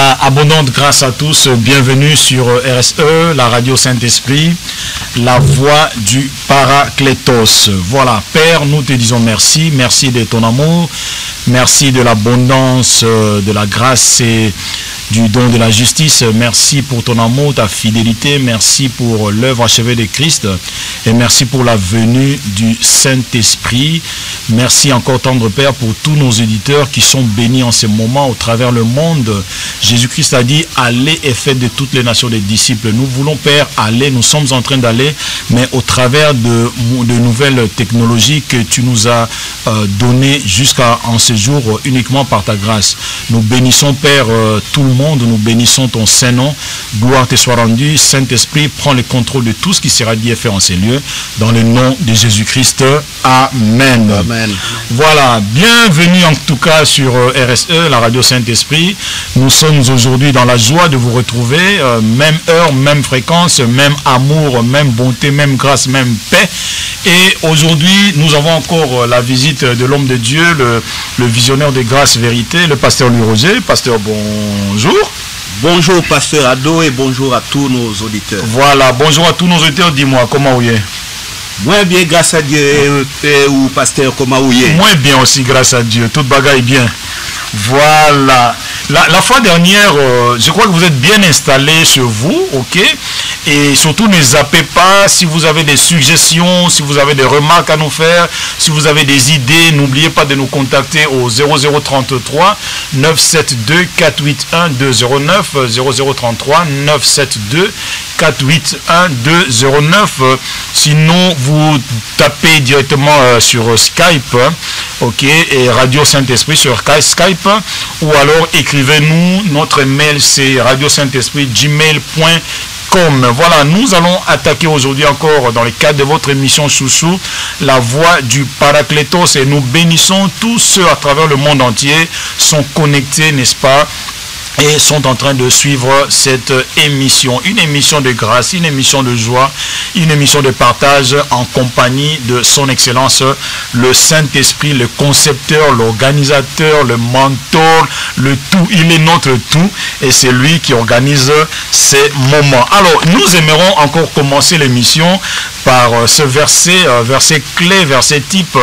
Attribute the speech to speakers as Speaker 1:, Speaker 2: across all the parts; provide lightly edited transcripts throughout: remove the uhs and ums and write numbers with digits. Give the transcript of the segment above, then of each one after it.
Speaker 1: Voilà, abondante grâce à tous, bienvenue sur RSE, la radio Saint-Esprit, la voix du Paraclétos. Voilà, Père, nous te disons merci, merci de ton amour, merci de l'abondance, de la grâce et du don de la justice. Merci pour ton amour, ta fidélité, merci pour l'œuvre achevée de Christ et merci pour la venue du Saint-Esprit. Merci encore, tendre Père, pour tous nos éditeurs qui sont bénis en ce moment au travers le monde. Jésus-Christ a dit, allez et faites de toutes les nations des disciples. Nous voulons, Père, aller, nous sommes en train d'aller, mais au travers de nouvelles technologies que tu nous as données jusqu'à en ce jour uniquement par ta grâce. Nous bénissons, Père, tout le monde, nous bénissons ton Saint-Nom. Gloire te soit rendue. Saint-Esprit, prends le contrôle de tout ce qui sera dit et fait en ces lieux. Dans le nom de Jésus-Christ. Amen.
Speaker 2: Amen.
Speaker 1: Voilà, bienvenue en tout cas sur RSE, la radio Saint-Esprit. Nous sommes aujourd'hui dans la joie de vous retrouver, même heure, même fréquence, même amour, même bonté, même grâce, même paix. Et aujourd'hui, nous avons encore la visite de l'homme de Dieu, le visionnaire de grâce vérité, le pasteur Louis Roger. Pasteur, bonjour.
Speaker 2: Bonjour pasteur Ado et bonjour à tous nos auditeurs.
Speaker 1: Voilà, bonjour à tous nos auditeurs. Dis-moi, comment vous êtes?
Speaker 2: Moins bien, grâce à Dieu, ou pasteur, comment vous êtes?
Speaker 1: Moins bien aussi, grâce à Dieu. Toute bagaille bien. Voilà. La fois dernière, je crois que vous êtes bien installés chez vous, ok? Et surtout, ne zappez pas. Si vous avez des suggestions, si vous avez des remarques à nous faire, si vous avez des idées, n'oubliez pas de nous contacter au 0033 972 481 209 0033 972 481 209. Sinon, vous tapez directement sur Skype, ok, et Radio Saint-Esprit sur Skype, ou alors écrivez-nous. Notre mail, c'est radio-saint-esprit@gmail.com. Voilà, nous allons attaquer aujourd'hui encore dans le cadre de votre émission Chouchou, la voix du Paraclétos, et nous bénissons tous ceux à travers le monde entier sont connectés, n'est-ce pas, et sont en train de suivre cette émission. Une émission de grâce, une émission de joie, une émission de partage en compagnie de son Excellence, le Saint-Esprit, le concepteur, l'organisateur, le mentor, le tout. Il est notre tout et c'est lui qui organise ces moments. Alors, nous aimerons encore commencer l'émission par ce verset clé, verset type,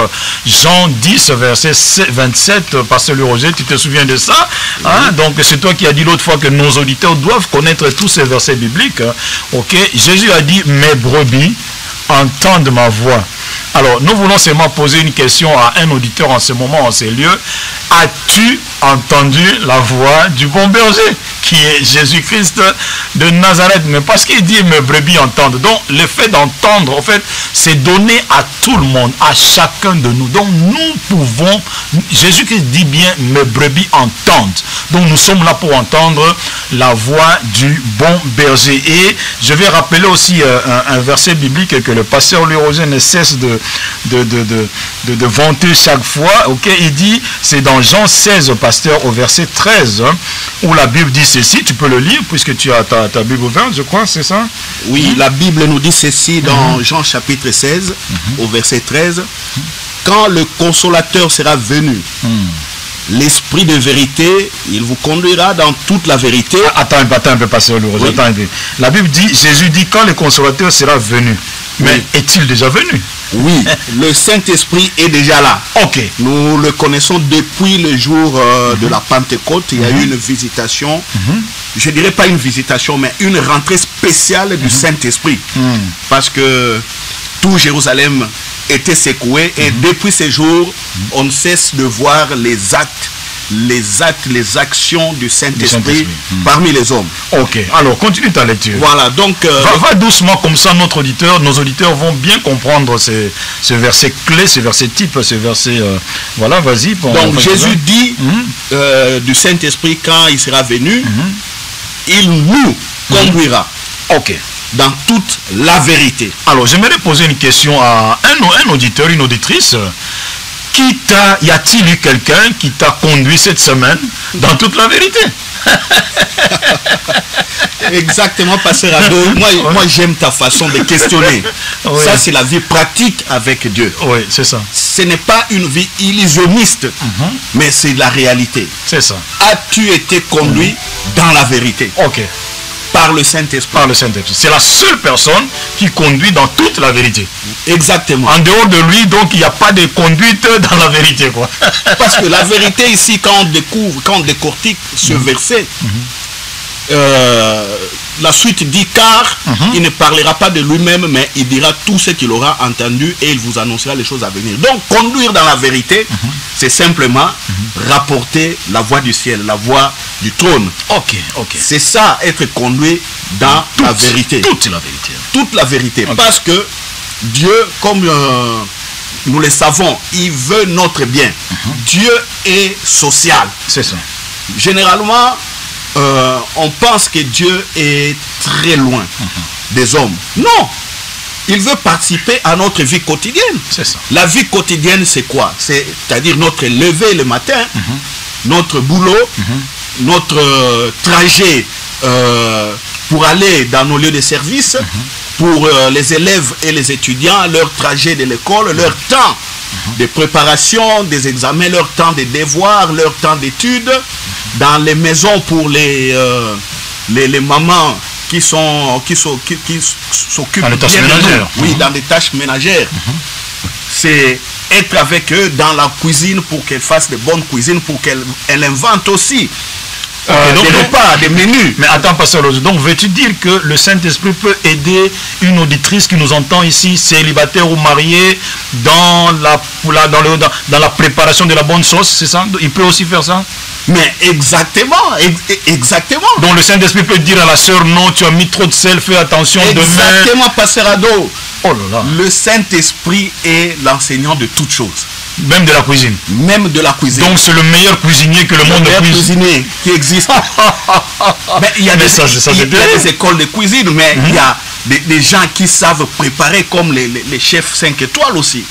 Speaker 1: Jean 10, verset 27. Pasteur Louis Roger, tu te souviens de ça, hein? Donc c'est toi qui as dit l'autre fois que nos auditeurs doivent connaître tous ces versets bibliques, hein? Ok, Jésus a dit, mes brebis entendent ma voix. Alors, nous voulons seulement poser une question à un auditeur en ce moment, en ces lieux. As-tu entendu la voix du bon berger, qui est Jésus-Christ de Nazareth? Mais parce qu'il dit mes brebis entendent. Donc, le fait d'entendre, en fait, c'est donné à tout le monde, à chacun de nous. Donc, nous pouvons, Jésus-Christ dit bien, mes brebis entendent. Donc, nous sommes là pour entendre la voix du bon berger. Et je vais rappeler aussi un verset biblique que le pasteur Louis Roger ne cesse de vanter chaque fois. Ok, il dit, c'est dans Jean 16, pasteur, au verset 13, hein, où la Bible dit ceci. Tu peux le lire puisque tu as ta Bible ouverte, je crois, c'est ça?
Speaker 2: Oui, la Bible nous dit ceci dans Jean chapitre 16, au verset 13. Quand le consolateur sera venu, l'esprit de vérité, il vous conduira dans toute la vérité.
Speaker 1: Attends un peu, pasteur Louis. Oui. Attends un peu. La Bible dit, Jésus dit, quand le consolateur sera venu. Mais oui, est-il déjà venu?
Speaker 2: Oui, le Saint-Esprit est déjà là.
Speaker 1: Ok.
Speaker 2: Nous le connaissons depuis le jour de la Pentecôte. Il y a eu une visitation, je ne dirais pas une visitation, mais une rentrée spéciale du Saint-Esprit. Parce que tout Jérusalem était secoué et depuis ces jours, on ne cesse de voir les actions du Saint-Esprit parmi les hommes.
Speaker 1: Ok, alors continue ta lecture.
Speaker 2: Voilà, donc...
Speaker 1: va doucement, comme ça nos auditeurs vont bien comprendre ce verset clé, ce verset type, ce verset... voilà, vas-y.
Speaker 2: Donc Jésus dit du Saint-Esprit, quand il sera venu, il nous conduira.
Speaker 1: Ok.
Speaker 2: Dans toute la vérité.
Speaker 1: Alors, j'aimerais poser une question à un auditeur, une auditrice. Y a-t-il eu quelqu'un qui t'a conduit cette semaine dans toute la vérité?
Speaker 2: Exactement, Pasteur Ado. Moi j'aime ta façon de questionner. Oui. Ça, c'est la vie pratique avec Dieu.
Speaker 1: Oui, c'est ça.
Speaker 2: Ce n'est pas une vie illusionniste, mais c'est la réalité.
Speaker 1: C'est ça.
Speaker 2: As-tu été conduit dans la vérité?
Speaker 1: Ok.
Speaker 2: Par le Saint-Esprit.
Speaker 1: Par le Saint-Esprit. C'est la seule personne qui conduit dans toute la vérité.
Speaker 2: Exactement.
Speaker 1: En dehors de lui, donc, il n'y a pas de conduite dans la vérité, quoi.
Speaker 2: Parce que la vérité ici, quand on découvre, quand on décortique ce verset, la suite dit car il ne parlera pas de lui-même, mais il dira tout ce qu'il aura entendu et il vous annoncera les choses à venir. Donc, conduire dans la vérité, c'est simplement rapporter la voix du ciel, la voix du trône.
Speaker 1: Ok, ok.
Speaker 2: C'est ça, être conduit dans la vérité.
Speaker 1: Toute la vérité.
Speaker 2: Toute la vérité. Okay. Parce que Dieu, comme nous le savons, il veut notre bien. Dieu est social.
Speaker 1: C'est ça.
Speaker 2: Généralement, on pense que Dieu est très loin des hommes. Non, il veut participer à notre vie quotidienne.
Speaker 1: C'est ça.
Speaker 2: La vie quotidienne, c'est quoi? C'est-à-dire notre lever le matin, notre boulot, notre trajet pour aller dans nos lieux de service, pour les élèves et les étudiants, leur trajet de l'école, leur temps de préparation des examens, leur temps de devoirs, leur temps d'études, dans les maisons pour les mamans qui s'occupent
Speaker 1: dans les tâches ménagères.
Speaker 2: Oui, dans les tâches ménagères. C'est être avec eux dans la cuisine pour qu'elles fassent de bonnes cuisines, pour qu'elles inventent aussi des repas, des menus.
Speaker 1: Mais attends, Pasteur Lozou, donc veux-tu dire que le Saint-Esprit peut aider une auditrice qui nous entend ici, célibataire ou mariée, dans la préparation de la bonne sauce, c'est ça? Il peut aussi faire ça?
Speaker 2: Mais exactement, exactement.
Speaker 1: Donc le Saint-Esprit peut dire à la sœur, non, tu as mis trop de sel, fais attention demain.
Speaker 2: Exactement, Pasteur Ado.
Speaker 1: Oh là là.
Speaker 2: Le Saint-Esprit est l'enseignant de toutes choses.
Speaker 1: Même de la cuisine.
Speaker 2: Même de la cuisine.
Speaker 1: Donc c'est le meilleur cuisinier que le monde
Speaker 2: meilleur cuisinier qui existe. Mais il y a des écoles de cuisine, mais il y a des gens qui savent préparer comme les chefs 5 étoiles aussi.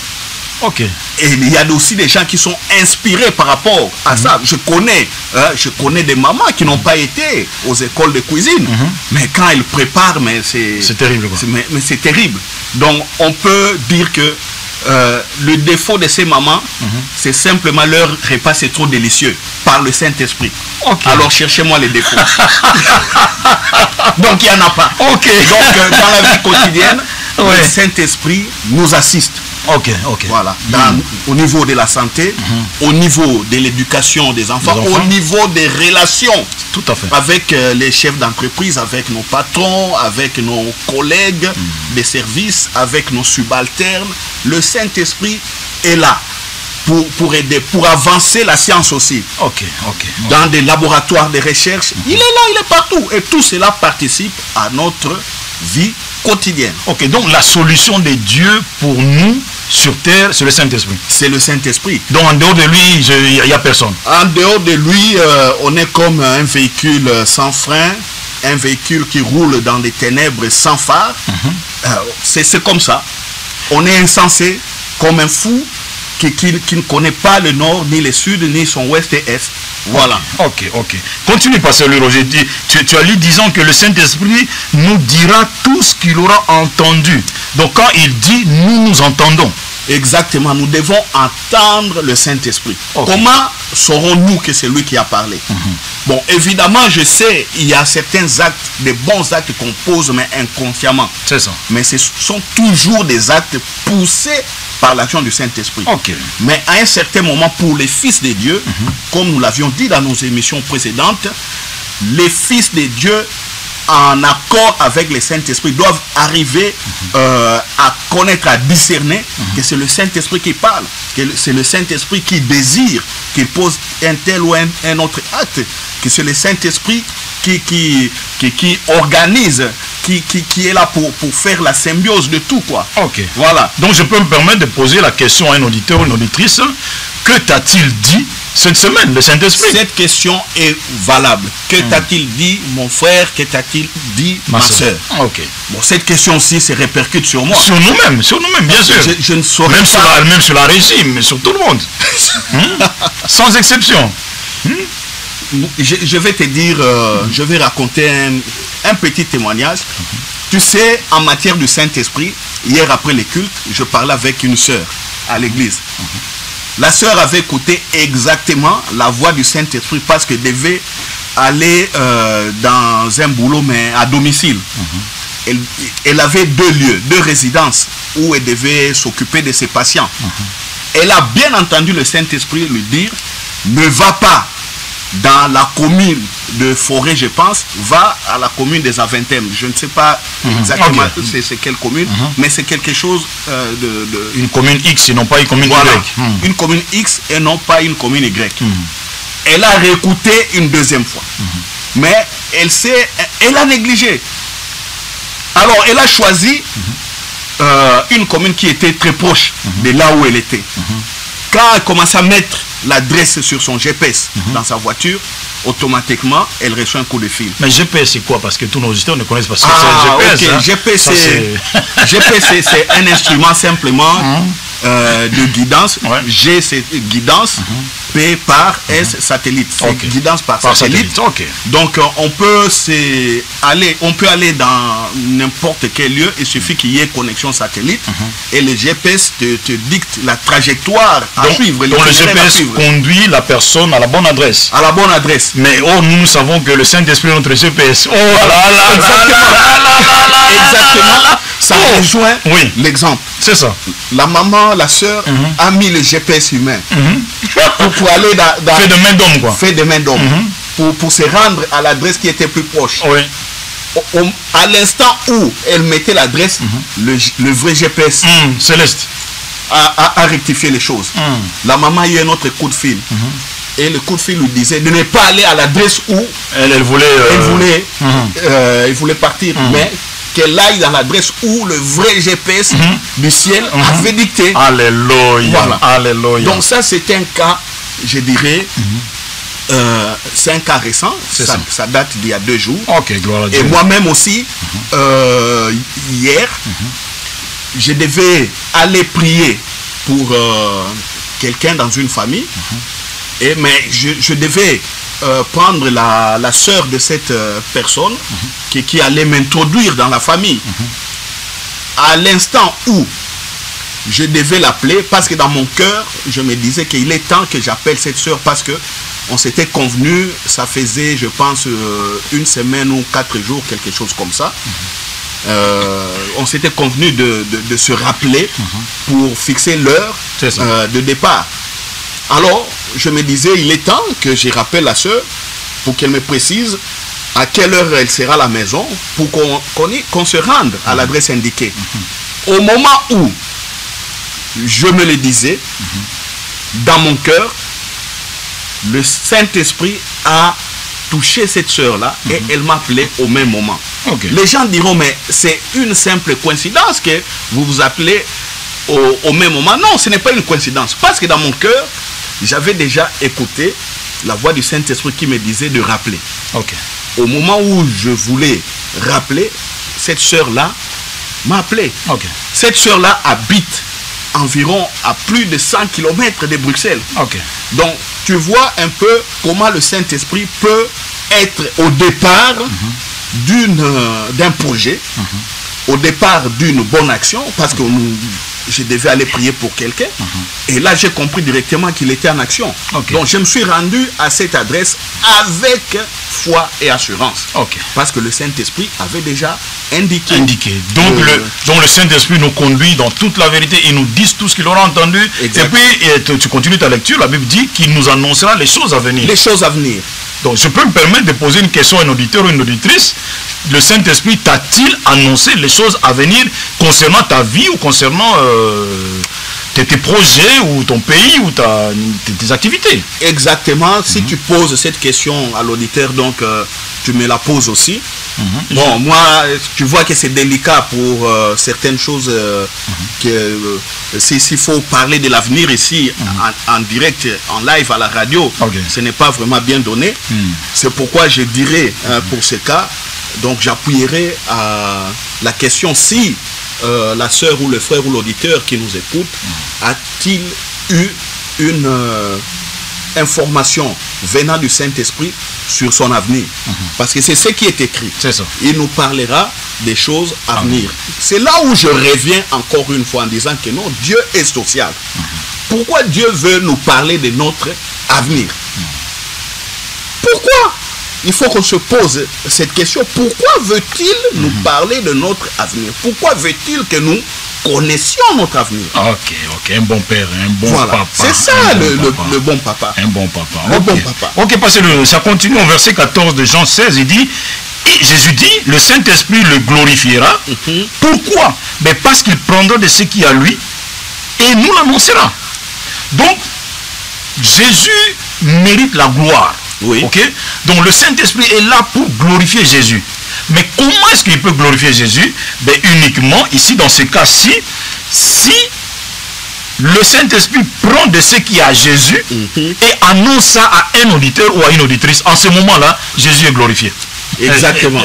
Speaker 1: Ok.
Speaker 2: Et il y a aussi des gens qui sont inspirés par rapport à ça. Je connais des mamans qui n'ont pas été aux écoles de cuisine, mais quand elles préparent, mais c'est
Speaker 1: terrible, quoi.
Speaker 2: Mais c'est terrible. Donc on peut dire que le défaut de ces mamans, c'est simplement leur repas, c'est trop délicieux par le Saint-Esprit. Okay. Alors cherchez-moi les défauts. Donc il n'y en a pas.
Speaker 1: Okay.
Speaker 2: Donc dans la vie quotidienne, le Saint-Esprit nous assiste.
Speaker 1: Ok, ok.
Speaker 2: Voilà. Au niveau de la santé, au niveau de l'éducation des enfants, au niveau des relations.
Speaker 1: Tout à fait.
Speaker 2: Avec les chefs d'entreprise, avec nos patrons, avec nos collègues des services, avec nos subalternes. Le Saint-Esprit est là pour aider, pour avancer la science aussi.
Speaker 1: Ok, ok.
Speaker 2: Dans des laboratoires de recherche, il est là, il est partout. Et tout cela participe à notre vie quotidienne.
Speaker 1: Ok, donc la solution de Dieu pour nous sur terre, c'est le Saint-Esprit.
Speaker 2: C'est le Saint-Esprit.
Speaker 1: Donc en dehors de lui, il n'y a personne.
Speaker 2: En dehors de lui, on est comme un véhicule sans frein, un véhicule qui roule dans les ténèbres sans phare. C'est comme ça. On est insensé, comme un fou qui ne connaît pas le nord, ni le sud, ni son ouest et est. Voilà.
Speaker 1: Ok, ok. Continue, Pasteur Roger. Tu as lu disant que le Saint-Esprit nous dira tout ce qu'il aura entendu. Donc quand il dit, nous entendons.
Speaker 2: Exactement, nous devons entendre le Saint-Esprit. Okay. Comment saurons-nous que c'est lui qui a parlé? Bon, évidemment, je sais, il y a certains actes, des bons actes qu'on pose, mais inconsciemment.
Speaker 1: C'est ça.
Speaker 2: Mais ce sont toujours des actes poussés par l'action du Saint-Esprit.
Speaker 1: Okay.
Speaker 2: Mais à un certain moment, pour les fils de Dieu, comme nous l'avions dit dans nos émissions précédentes, les fils de Dieu, en accord avec le Saint-Esprit, doivent arriver à connaître, à discerner que c'est le Saint-Esprit qui parle, que c'est le Saint-Esprit qui désire, qui pose un tel ou un autre acte, que c'est le Saint-Esprit qui organise, qui est là pour faire la symbiose de tout, quoi.
Speaker 1: Ok.
Speaker 2: Voilà.
Speaker 1: Donc je peux me permettre de poser la question à un auditeur ou une auditrice. Que t'a-t-il dit cette semaine, le Saint-Esprit?
Speaker 2: Cette question est valable. Que t'a-t-il dit, mon frère? Que t'a-t-il dit, ma soeur?
Speaker 1: Ok.
Speaker 2: Bon, cette question-ci se répercute sur moi.
Speaker 1: Sur nous-mêmes, bien sûr.
Speaker 2: Je ne saurais
Speaker 1: même
Speaker 2: pas.
Speaker 1: Même sur la régie, mais sur tout le monde. Sans exception.
Speaker 2: Je vais te dire, je vais raconter un petit témoignage. Tu sais, en matière du Saint-Esprit, hier après les cultes, je parlais avec une sœur à l'église. La sœur avait écouté exactement la voix du Saint-Esprit parce qu'elle devait aller dans un boulot, mais à domicile. Elle avait 2 lieux, 2 résidences où elle devait s'occuper de ses patients. Elle a bien entendu le Saint-Esprit lui dire, ne va pas dans la commune de Forêt, je pense, va à la commune des Aventem. Je ne sais pas exactement c'est quelle commune, mais c'est quelque chose
Speaker 1: Une commune X et non pas une commune Y.
Speaker 2: Une commune X et non pas une commune Y. Elle a réécouté une 2e fois. Mais elle a négligé. Alors, elle a choisi une commune qui était très proche de là où elle était. Quand elle commence à mettre l'adresse sur son GPS dans sa voiture, automatiquement, elle reçoit un coup de fil.
Speaker 1: Mais GPS, c'est quoi? Parce que tous nos auditeurs ne connaissent pas ce que
Speaker 2: c'est
Speaker 1: le
Speaker 2: GPS. GPS, c'est un instrument simplement de guidance. G, c'est guidance. P par S, satellite. C'est guidance par satellite. Donc, on peut aller dans n'importe quel lieu. Il suffit qu'il y ait connexion satellite. Et le GPS te dicte la trajectoire à suivre.
Speaker 1: Donc, le GPS conduit la personne à la bonne adresse.
Speaker 2: À la bonne adresse.
Speaker 1: Mais nous savons que le Saint-Esprit est notre GPS.
Speaker 2: Exactement. Ça rejoint l'exemple.
Speaker 1: C'est ça.
Speaker 2: La maman, la sœur a mis le GPS humain pour aller dans
Speaker 1: fait de main d'homme, quoi.
Speaker 2: Fait de main d'homme. Pour se rendre à l'adresse qui était plus proche. À l'instant où elle mettait l'adresse, le vrai GPS
Speaker 1: Céleste
Speaker 2: a rectifié les choses. La maman a eu un autre coup de fil. Et le coup de fil lui disait de ne pas aller à l'adresse où elle voulait partir, mais qu'elle aille dans l'adresse où le vrai GPS du ciel avait dicté.
Speaker 1: Alléluia.
Speaker 2: Voilà.
Speaker 1: Alléluia.
Speaker 2: Donc ça, c'est un cas, je dirais, c'est un cas récent. Ça date d'il y a 2 jours.
Speaker 1: Gloire à Dieu.
Speaker 2: Et moi-même aussi, hier, je devais aller prier pour quelqu'un dans une famille. Mais je devais prendre la sœur de cette personne qui allait m'introduire dans la famille. À l'instant où je devais l'appeler, parce que dans mon cœur, je me disais qu'il est temps que j'appelle cette sœur, parce que on s'était convenu, ça faisait, je pense, 1 semaine ou 4 jours, quelque chose comme ça. On s'était convenu de se rappeler pour fixer l'heure de départ. Alors, je me disais, il est temps que je rappelle la sœur pour qu'elle me précise à quelle heure elle sera à la maison pour qu'on se rende à l'adresse indiquée. Au moment où je me le disais, dans mon cœur, le Saint-Esprit a touché cette sœur-là et elle m'appelait au même moment. Les gens diront, mais c'est une simple coïncidence que vous vous appelez au même moment. Non, ce n'est pas une coïncidence. Parce que dans mon cœur, j'avais déjà écouté la voix du Saint-Esprit qui me disait de rappeler. Au moment où je voulais rappeler, cette sœur-là m'a appelé. Cette sœur-là habite environ à plus de 100 km de Bruxelles. Donc, tu vois un peu comment le Saint-Esprit peut être au départ d'un projet, au départ d'une bonne action, parce que je devais aller prier pour quelqu'un. Et là, j'ai compris directement qu'il était en action. Donc, je me suis rendu à cette adresse avec foi et assurance. Parce que le Saint-Esprit avait déjà indiqué.
Speaker 1: Donc, le Saint-Esprit nous conduit dans toute la vérité. Il nous dit tout ce qu'il aura entendu.
Speaker 2: Exactement.
Speaker 1: Et puis, tu continues ta lecture. La Bible dit qu'il nous annoncera les choses à venir.
Speaker 2: Les choses à venir.
Speaker 1: Donc, je peux me permettre de poser une question à un auditeur ou une auditrice. Le Saint-Esprit t'a-t-il annoncé les choses à venir concernant ta vie ou concernant tes projets ou ton pays ou tes activités?
Speaker 2: Exactement. Si tu poses cette question à l'auditeur, donc tu me la poses aussi. Bon, moi, tu vois que c'est délicat pour certaines choses. S'il faut parler de l'avenir ici, en direct, en live à la radio, ce n'est pas vraiment bien donné. C'est pourquoi je dirais, pour ce cas, donc j'appuierai à la question si la sœur ou le frère ou l'auditeur qui nous écoute a-t-il eu information venant du Saint-Esprit sur son avenir. Parce que c'est ce qui est écrit.
Speaker 1: C'est ça.
Speaker 2: Il nous parlera des choses à venir. C'est là où je reviens encore une fois en disant que non, Dieu est social. Pourquoi Dieu veut nous parler de notre avenir? Pourquoi? Il faut qu'on se pose cette question. Pourquoi veut-il nous parler de notre avenir? Pourquoi veut-il que nous connaissions notre avenir?
Speaker 1: Ok, un bon père, un bon papa.
Speaker 2: C'est ça le bon papa.
Speaker 1: Un bon papa.
Speaker 2: Le bon papa.
Speaker 1: Ok, parce que ça continue au verset 14 de Jean 16, il dit, et Jésus dit, le Saint-Esprit le glorifiera. Pourquoi? Mais parce qu'il prendra de ce qui est à lui et nous l'annoncera. Donc, Jésus mérite la gloire.
Speaker 2: Oui.
Speaker 1: Ok? Donc le Saint-Esprit est là pour glorifier Jésus. Mais comment est-ce qu'il peut glorifier Jésus? Ben, uniquement, ici, dans ce cas-ci, si le Saint-Esprit prend de ce qui est à Jésus et annonce ça à un auditeur ou à une auditrice, en ce moment-là, Jésus est glorifié.
Speaker 2: Exactement.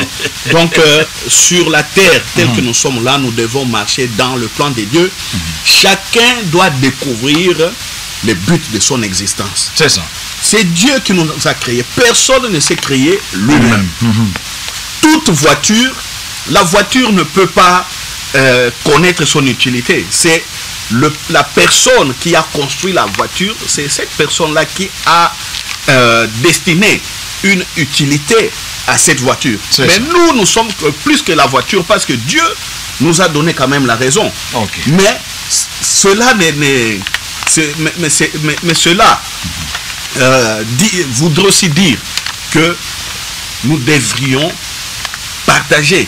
Speaker 2: Donc, sur la terre, telle que nous sommes là, nous devons marcher dans le plan de Dieu. Chacun doit découvrir le but de son existence.
Speaker 1: C'est ça.
Speaker 2: C'est Dieu qui nous a créés. Personne ne s'est créé lui-même. Toute voiture, la voiture ne peut pas connaître son utilité. C'est la personne qui a construit la voiture, c'est cette personne-là qui a destiné une utilité à cette voiture. Mais nous sommes plus que la voiture parce que Dieu nous a donné quand même la raison. Mais cela cela voudrait aussi dire que nous devrions partager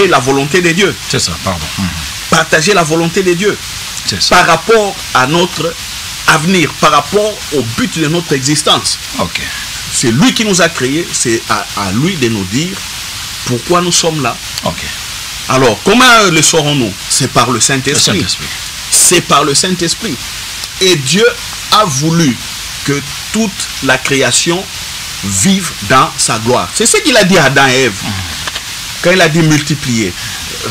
Speaker 2: la volonté de Dieu.
Speaker 1: C'est ça, pardon.
Speaker 2: Partager la volonté de Dieu par rapport à notre avenir, par rapport au but de notre existence. C'est lui qui nous a créés, c'est à lui de nous dire pourquoi nous sommes là. Alors, comment le saurons-nous? C'est par le Saint-Esprit. C'est par le Saint-Esprit. Et Dieu a voulu que toute la création vive dans sa gloire. C'est ce qu'il a dit à Adam et Ève. Quand il a dit multiplier,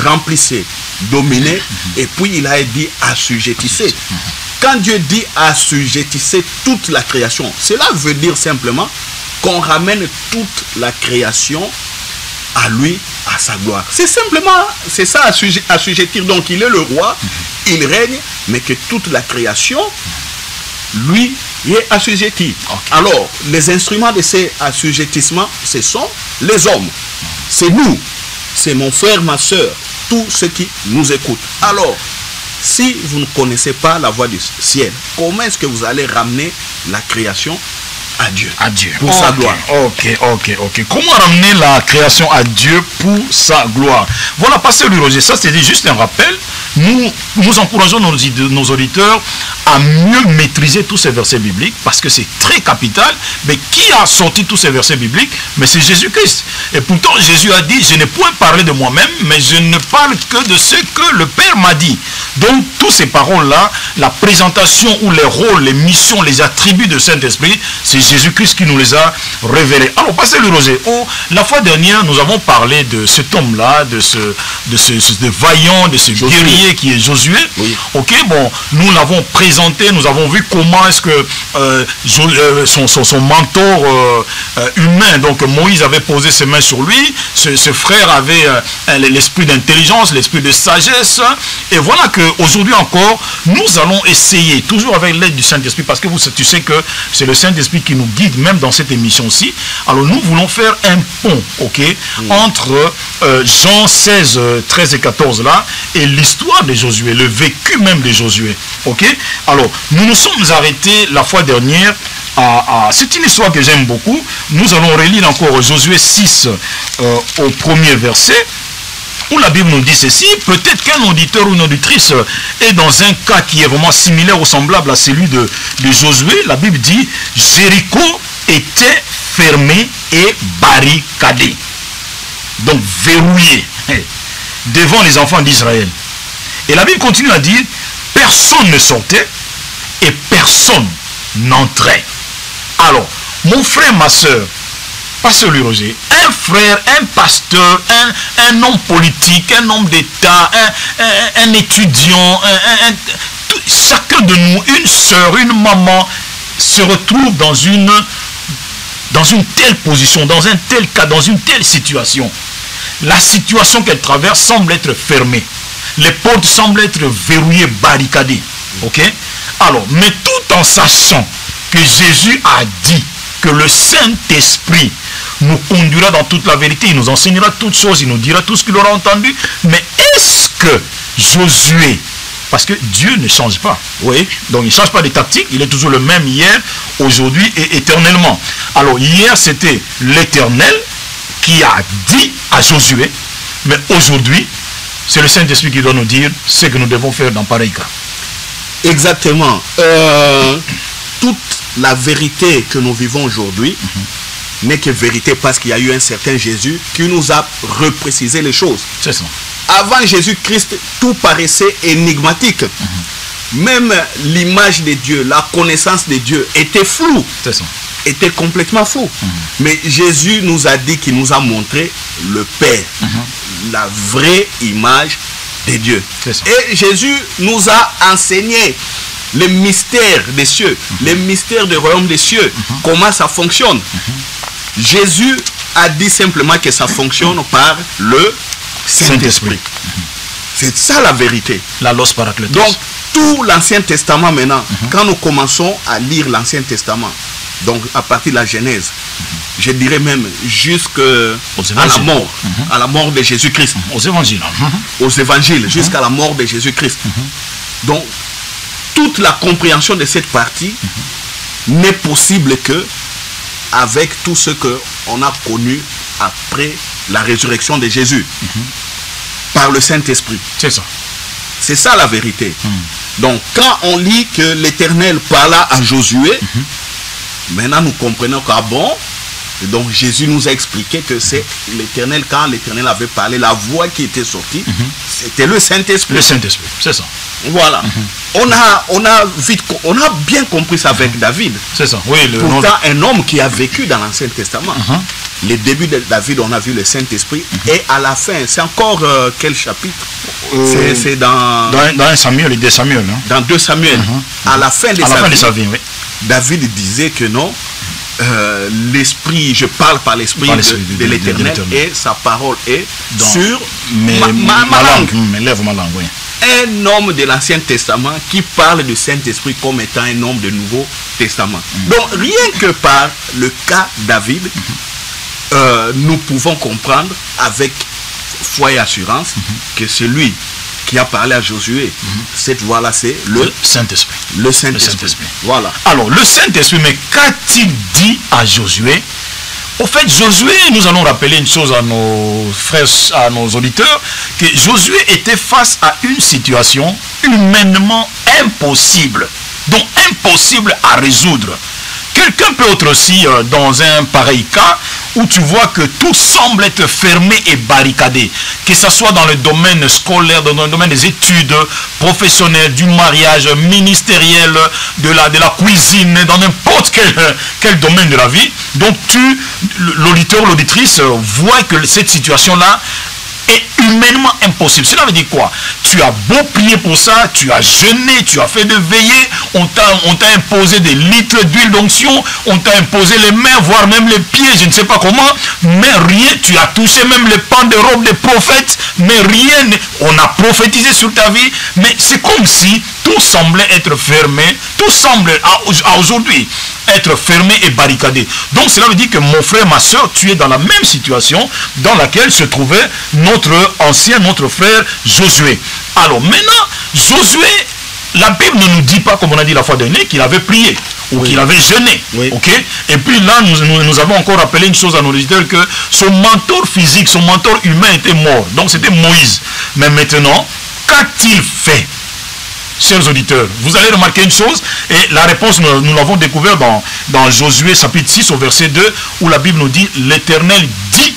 Speaker 2: remplissez, dominez, et puis il a dit assujettissez. Quand Dieu dit assujettissez toute la création, cela veut dire simplement qu'on ramène toute la création à lui, à sa gloire. C'est simplement, c'est ça assujettir. Donc il est le roi, il règne, mais que toute la création lui est assujetti. Alors, les instruments de ces assujettissements, ce sont les hommes. C'est nous, c'est mon frère, ma soeur, tous ceux qui nous écoutent. Alors, si vous ne connaissez pas la voix du ciel, comment est-ce que vous allez ramener la création à Dieu?
Speaker 1: À Dieu.
Speaker 2: Pour sa gloire.
Speaker 1: Ok. Comment ramener la création à Dieu pour sa gloire? Voilà, Pasteur Louis Roger, ça c'était juste un rappel. Nous encourageons nos auditeurs à mieux maîtriser tous ces versets bibliques parce que c'est très capital. Mais qui a sorti tous ces versets bibliques? Mais c'est Jésus-Christ. Et pourtant Jésus a dit, je n'ai point parlé de moi-même, mais je ne parle que de ce que le Père m'a dit. Donc toutes ces paroles-là, la présentation ou les rôles, les missions, les attributs de Saint-Esprit, c'est Jésus-Christ qui nous les a révélés. Alors, Pasteur Louis Roger, la fois dernière, nous avons parlé de cet homme-là, de ce vaillant, de ce guerrier qui est Josué. Ok, bon, nous l'avons présenté, nous avons vu comment est-ce que son mentor humain, donc Moïse avait posé ses mains sur lui, ce frère avait l'esprit d'intelligence, l'esprit de sagesse, et voilà qu'aujourd'hui encore, nous allons essayer, toujours avec l'aide du Saint-Esprit, parce que tu sais que c'est le Saint-Esprit qui nous guide même dans cette émission-ci. Alors nous voulons faire un pont, ok, entre Jean 16, 13 et 14 là, et l'histoire de Josué, le vécu même de Josué. Ok. Alors, nous nous sommes arrêtés la fois dernière c'est une histoire que j'aime beaucoup. Nous allons relire encore Josué 6 au premier verset, où la Bible nous dit ceci. Peut-être qu'un auditeur ou une auditrice est dans un cas qui est vraiment similaire ou semblable à celui de Josué. La Bible dit, Jéricho était fermé et barricadé, donc verrouillé devant les enfants d'Israël. Et la Bible continue à dire, personne ne sortait et personne n'entrait. Alors, mon frère, ma soeur, Pasteur Louis Roger, un frère, un pasteur, un homme politique, un homme d'État, un étudiant, chacun de nous, une soeur, une maman, se retrouve dans une telle position, dans un tel cas, dans une telle situation. La situation qu'elle traverse semble être fermée. Les portes semblent être verrouillées, barricadées. Ok? Alors, mais tout en sachant que Jésus a dit que le Saint-Esprit nous conduira dans toute la vérité, il nous enseignera toutes choses, il nous dira tout ce qu'il aura entendu. Mais est-ce que Josué, parce que Dieu ne change pas, oui, donc il ne change pas de tactique, il est toujours le même hier, aujourd'hui et éternellement. Alors hier c'était l'Éternel qui a dit à Josué, mais aujourd'hui c'est le Saint-Esprit qui doit nous dire ce que nous devons faire dans pareil cas.
Speaker 2: Exactement. Toute la vérité que nous vivons aujourd'hui n'est que vérité parce qu'il y a eu un certain Jésus qui nous a reprécisé les choses.
Speaker 1: C'est ça.
Speaker 2: Avant Jésus-Christ, tout paraissait énigmatique. Même l'image de Dieu, la connaissance de Dieu était floue.
Speaker 1: C'est ça.
Speaker 2: Était complètement flou. Mais Jésus nous a dit qu'il nous a montré le Père, la vraie image de Dieu. Et Jésus nous a enseigné les mystères des cieux, les mystères du royaume des cieux, comment ça fonctionne. Jésus a dit simplement que ça fonctionne par le Saint-Esprit. C'est ça la vérité.
Speaker 1: La Los Paracletos.
Speaker 2: Donc, tout l'Ancien Testament maintenant, quand nous commençons à lire l'Ancien Testament, donc à partir de la Genèse, je dirais même jusqu'à la mort de Jésus-Christ.
Speaker 1: Aux évangiles.
Speaker 2: Aux évangiles, jusqu'à la mort de Jésus-Christ. Donc, toute la compréhension de cette partie n'est possible que avec tout ce qu'on a connu après la résurrection de Jésus. Par le Saint-Esprit.
Speaker 1: C'est ça.
Speaker 2: C'est ça la vérité. Donc, quand on lit que l'Éternel parla à Josué, maintenant nous comprenons qu'à bon, donc Jésus nous a expliqué que c'est l'Éternel, quand l'Éternel avait parlé, la voix qui était sortie, c'était le Saint-Esprit.
Speaker 1: Le Saint-Esprit, c'est ça.
Speaker 2: Voilà. On a bien compris ça avec David.
Speaker 1: C'est ça. Oui,
Speaker 2: pourtant, un homme qui a vécu dans l'Ancien Testament. Les débuts de David, on a vu le Saint-Esprit. Et à la fin, c'est encore quel chapitre? C'est dans
Speaker 1: 1 Samuel et 2 Samuel. Hein?
Speaker 2: Dans 2 Samuel. À la fin de
Speaker 1: sa vie, oui.
Speaker 2: David disait que non, l'esprit, je parle par l'esprit de l'Éternel et sa parole est sur ma langue.
Speaker 1: Lève ma langue, oui.
Speaker 2: Un homme de l'Ancien Testament qui parle du Saint-Esprit comme étant un homme du Nouveau Testament. Donc rien que par le cas David, nous pouvons comprendre avec foi et assurance que celui qui a parlé à Josué, cette voix-là, c'est le
Speaker 1: Saint-Esprit.
Speaker 2: Le Saint-Esprit. Voilà.
Speaker 1: Alors, le Saint-Esprit, mais qu'a-t-il dit à Josué? Au fait, Josué, nous allons rappeler une chose à nos frères, à nos auditeurs, que Josué était face à une situation humainement impossible, donc impossible à résoudre. Quelqu'un peut être aussi dans un pareil cas où tu vois que tout semble être fermé et barricadé, que ce soit dans le domaine scolaire, dans le domaine des études professionnelles, du mariage, ministériel, de la cuisine, dans n'importe quel domaine de la vie. Donc l'auditeur, l'auditrice voit que cette situation-là est humainement impossible. Cela veut dire quoi? Tu as beau prier pour ça, tu as jeûné, tu as fait de veillées, on t'a imposé des litres d'huile d'onction, on t'a imposé les mains, voire même les pieds, je ne sais pas comment, mais rien, tu as touché même les pans de robe des prophètes, mais rien, on a prophétisé sur ta vie, mais c'est comme si tout semblait être fermé, tout semble à aujourd'hui être fermé et barricadé. Donc cela veut dire que mon frère, ma soeur, tu es dans la même situation dans laquelle se trouvait notre frère Josué. Alors maintenant, Josué, la Bible ne nous dit pas, comme on a dit la fois dernière, qu'il avait prié ou qu'il avait jeûné. Ok? Et puis là, nous avons encore rappelé une chose à nos auditeurs, que son mentor physique, son mentor humain était mort. Donc c'était Moïse. Mais maintenant, qu'a-t-il fait? Chers auditeurs, vous allez remarquer une chose, et la réponse, nous l'avons découvert dans Josué chapitre 6 au verset 2, où la Bible nous dit, l'Éternel dit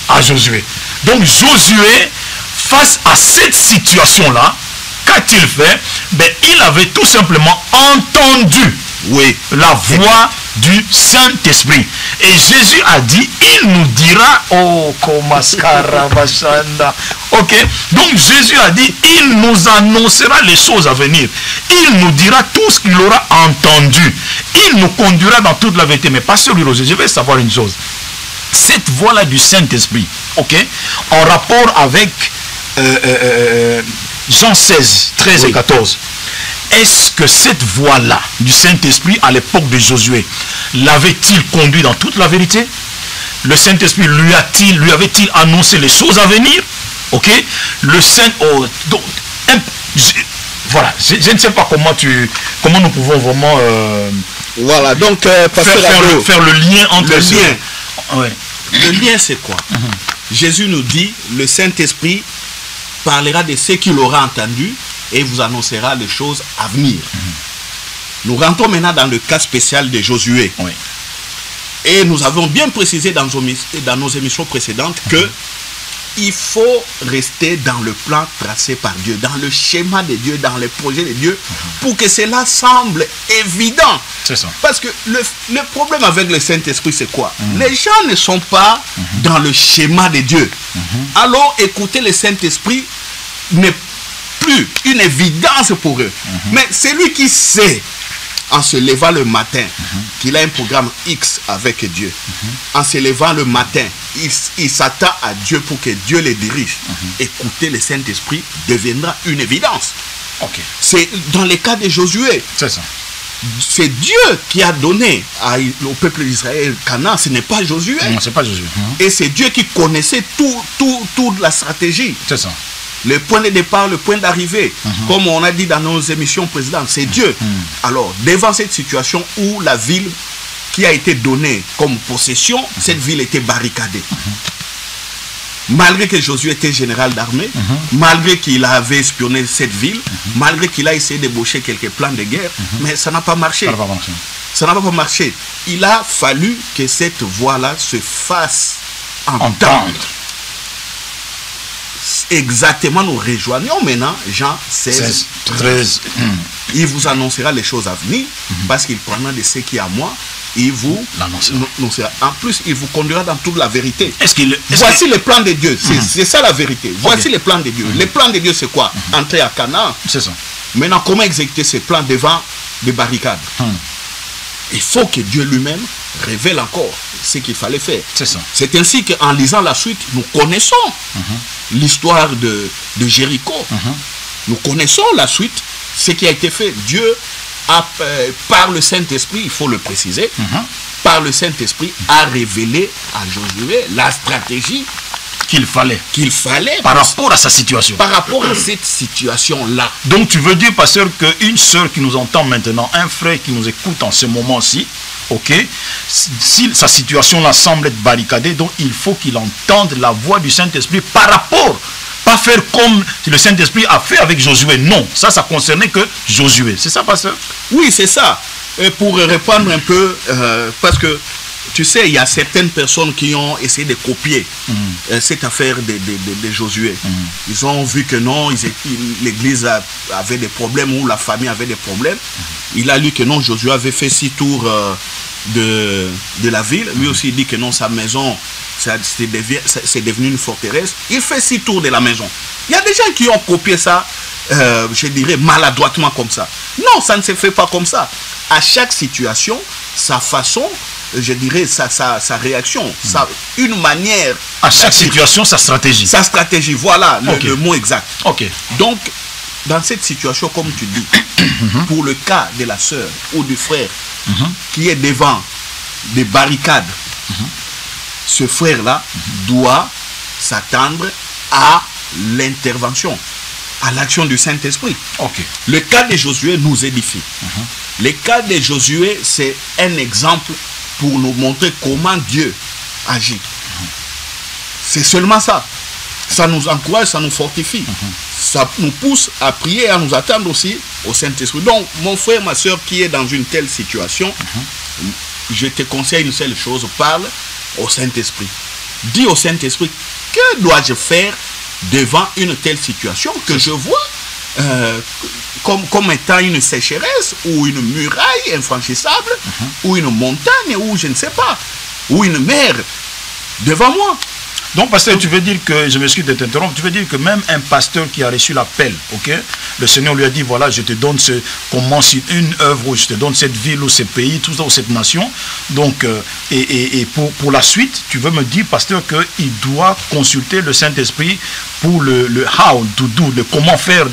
Speaker 1: à Josué. Donc Josué, face à cette situation-là, qu'a-t-il fait? Ben, il avait tout simplement entendu la voix du Saint-Esprit. Et Jésus a dit, il nous dira, oh, ok, donc Jésus a dit, il nous annoncera les choses à venir. Il nous dira tout ce qu'il aura entendu. Il nous conduira dans toute la vérité. Mais pasteur Roger, je vais savoir une chose. Cette voix-là du Saint-Esprit, ok, en rapport avec Jean 16, 13 et 14, est-ce que cette voix-là du Saint-Esprit à l'époque de Josué l'avait-il conduit dans toute la vérité? Le Saint-Esprit lui avait-il annoncé les choses à venir? Ok, le Saint, voilà, je ne sais pas comment nous pouvons vraiment
Speaker 2: voilà, donc
Speaker 1: faire le lien entre
Speaker 2: le lien.
Speaker 1: Ouais.
Speaker 2: Le lien, c'est quoi? Jésus nous dit, le Saint-Esprit parlera de ce qu'il aura entendu et vous annoncera les choses à venir. Nous rentrons maintenant dans le cas spécial de Josué.
Speaker 1: Oui.
Speaker 2: Et nous avons bien précisé dans nos émissions précédentes que il faut rester dans le plan tracé par Dieu, dans le schéma de Dieu, dans les projets de Dieu, pour que cela semble évident.
Speaker 1: C'est ça.
Speaker 2: Parce que le problème avec le Saint-Esprit, c'est quoi? Les gens ne sont pas dans le schéma de Dieu. Alors, écouter le Saint-Esprit n'est plus une évidence pour eux. Mais c'est lui qui sait, en se levant le matin, qu'il a un programme X avec Dieu. En se levant le matin, il s'attend à Dieu pour que Dieu les dirige. Écouter le Saint-Esprit deviendra une évidence.
Speaker 1: Ok.
Speaker 2: C'est dans le cas de Josué.
Speaker 1: C'est ça.
Speaker 2: C'est Dieu qui a donné au peuple d'Israël Canaan, ce n'est pas Josué.
Speaker 1: Non, c'est pas Josué.
Speaker 2: Et c'est Dieu qui connaissait toute la stratégie.
Speaker 1: C'est ça.
Speaker 2: Le point de départ, le point d'arrivée, comme on a dit dans nos émissions précédentes, c'est Dieu. Alors, devant cette situation où la ville qui a été donnée comme possession, cette ville était barricadée. Malgré que Josué était général d'armée, malgré qu'il avait espionné cette ville, malgré qu'il a essayé d'ébaucher quelques plans de guerre, mais ça n'a pas marché.
Speaker 1: Ça n'a pas marché.
Speaker 2: Ça n'a pas marché. Il a fallu que cette voix-là se fasse entendre. Exactement, nous rejoignons maintenant Jean 16, 13. Il vous annoncera les choses à venir, parce qu'il prendra de ce qui est à moi, il vous l'annoncera. En plus, il vous conduira dans toute la vérité. Voici le plan de Dieu, c'est ça la vérité. Voici le plan de Dieu. Le plan de Dieu, c'est quoi? Entrer à Canaan.
Speaker 1: C'est ça.
Speaker 2: Maintenant, comment exécuter ce plan devant des barricades? Il faut que Dieu lui-même révèle encore ce qu'il fallait faire.
Speaker 1: C'est ça.
Speaker 2: C'est ainsi qu'en lisant la suite, nous connaissons l'histoire de Jéricho. Nous connaissons la suite, ce qui a été fait. Dieu, par le Saint-Esprit, il faut le préciser, par le Saint-Esprit, a révélé à Josué la stratégie
Speaker 1: qu'il fallait
Speaker 2: par
Speaker 1: rapport à sa situation.
Speaker 2: Par rapport à cette situation-là.
Speaker 1: Donc tu veux dire, pasteur, qu'une sœur qui nous entend maintenant, un frère qui nous écoute en ce moment-ci, ok, si sa situation-là semble être barricadée, donc il faut qu'il entende la voix du Saint-Esprit par rapport, pas faire comme le Saint-Esprit a fait avec Josué. Non, ça concernait que Josué. C'est ça, pasteur?
Speaker 2: Oui, c'est ça. Et pour répondre un peu, parce que tu sais, il y a certaines personnes qui ont essayé de copier cette affaire de Josué. Ils ont vu que non, l'église avait des problèmes ou la famille avait des problèmes. Il a lu que non, Josué avait fait 6 tours de la ville. Lui aussi il dit que non, sa maison, c'est devenu une forteresse. Il fait 6 tours de la maison. Il y a des gens qui ont copié ça, je dirais, maladroitement comme ça. Non, ça ne se fait pas comme ça. À chaque situation, sa façon, je dirais, sa réaction, une manière.
Speaker 1: À chaque situation, sa stratégie.
Speaker 2: Sa stratégie, voilà le mot exact.
Speaker 1: Ok.
Speaker 2: Donc, dans cette situation, comme tu dis, pour le cas de la sœur ou du frère qui est devant des barricades, ce frère-là doit s'attendre à l'intervention, à l'action du Saint-Esprit. Le cas de Josué nous édifie. Le cas de Josué, c'est un exemple pour nous montrer comment Dieu agit. C'est seulement ça. Ça nous encourage, ça nous fortifie. Ça nous pousse à prier et à nous attendre aussi au Saint-Esprit. Donc, mon frère, ma soeur qui est dans une telle situation, je te conseille une seule chose, parle au Saint-Esprit. Dis au Saint-Esprit, que dois-je faire devant une telle situation que je vois comme étant une sécheresse ou une muraille infranchissable ou une montagne ou je ne sais pas, ou une mer devant moi.
Speaker 1: Donc, pasteur, tu veux dire que, je m'excuse de t'interrompre, tu veux dire que même un pasteur qui a reçu l'appel, ok, le Seigneur lui a dit, voilà, je te donne commence une œuvre, ou je te donne cette ville ou ce pays, tout ça, ou cette nation. Donc, et pour la suite, tu veux me dire, pasteur, qu'il doit consulter le Saint-Esprit pour le how to do, le comment faire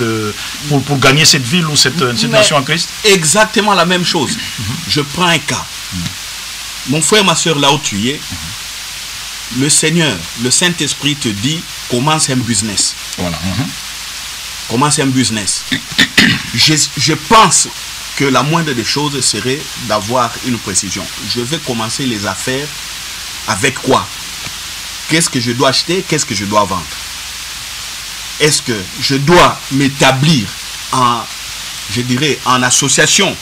Speaker 1: pour gagner cette ville ou cette nation en Christ?
Speaker 2: Exactement la même chose. Je prends un cas. Mon frère, ma soeur, là où tu es, le Seigneur, le Saint-Esprit te dit, commence un business.
Speaker 1: Voilà.
Speaker 2: Commence un business. Je pense que la moindre des choses serait d'avoir une précision. Je vais commencer les affaires avec quoi? Qu'est-ce que je dois acheter? Qu'est-ce que je dois vendre? Est-ce que je dois m'établir en, je dirais, en association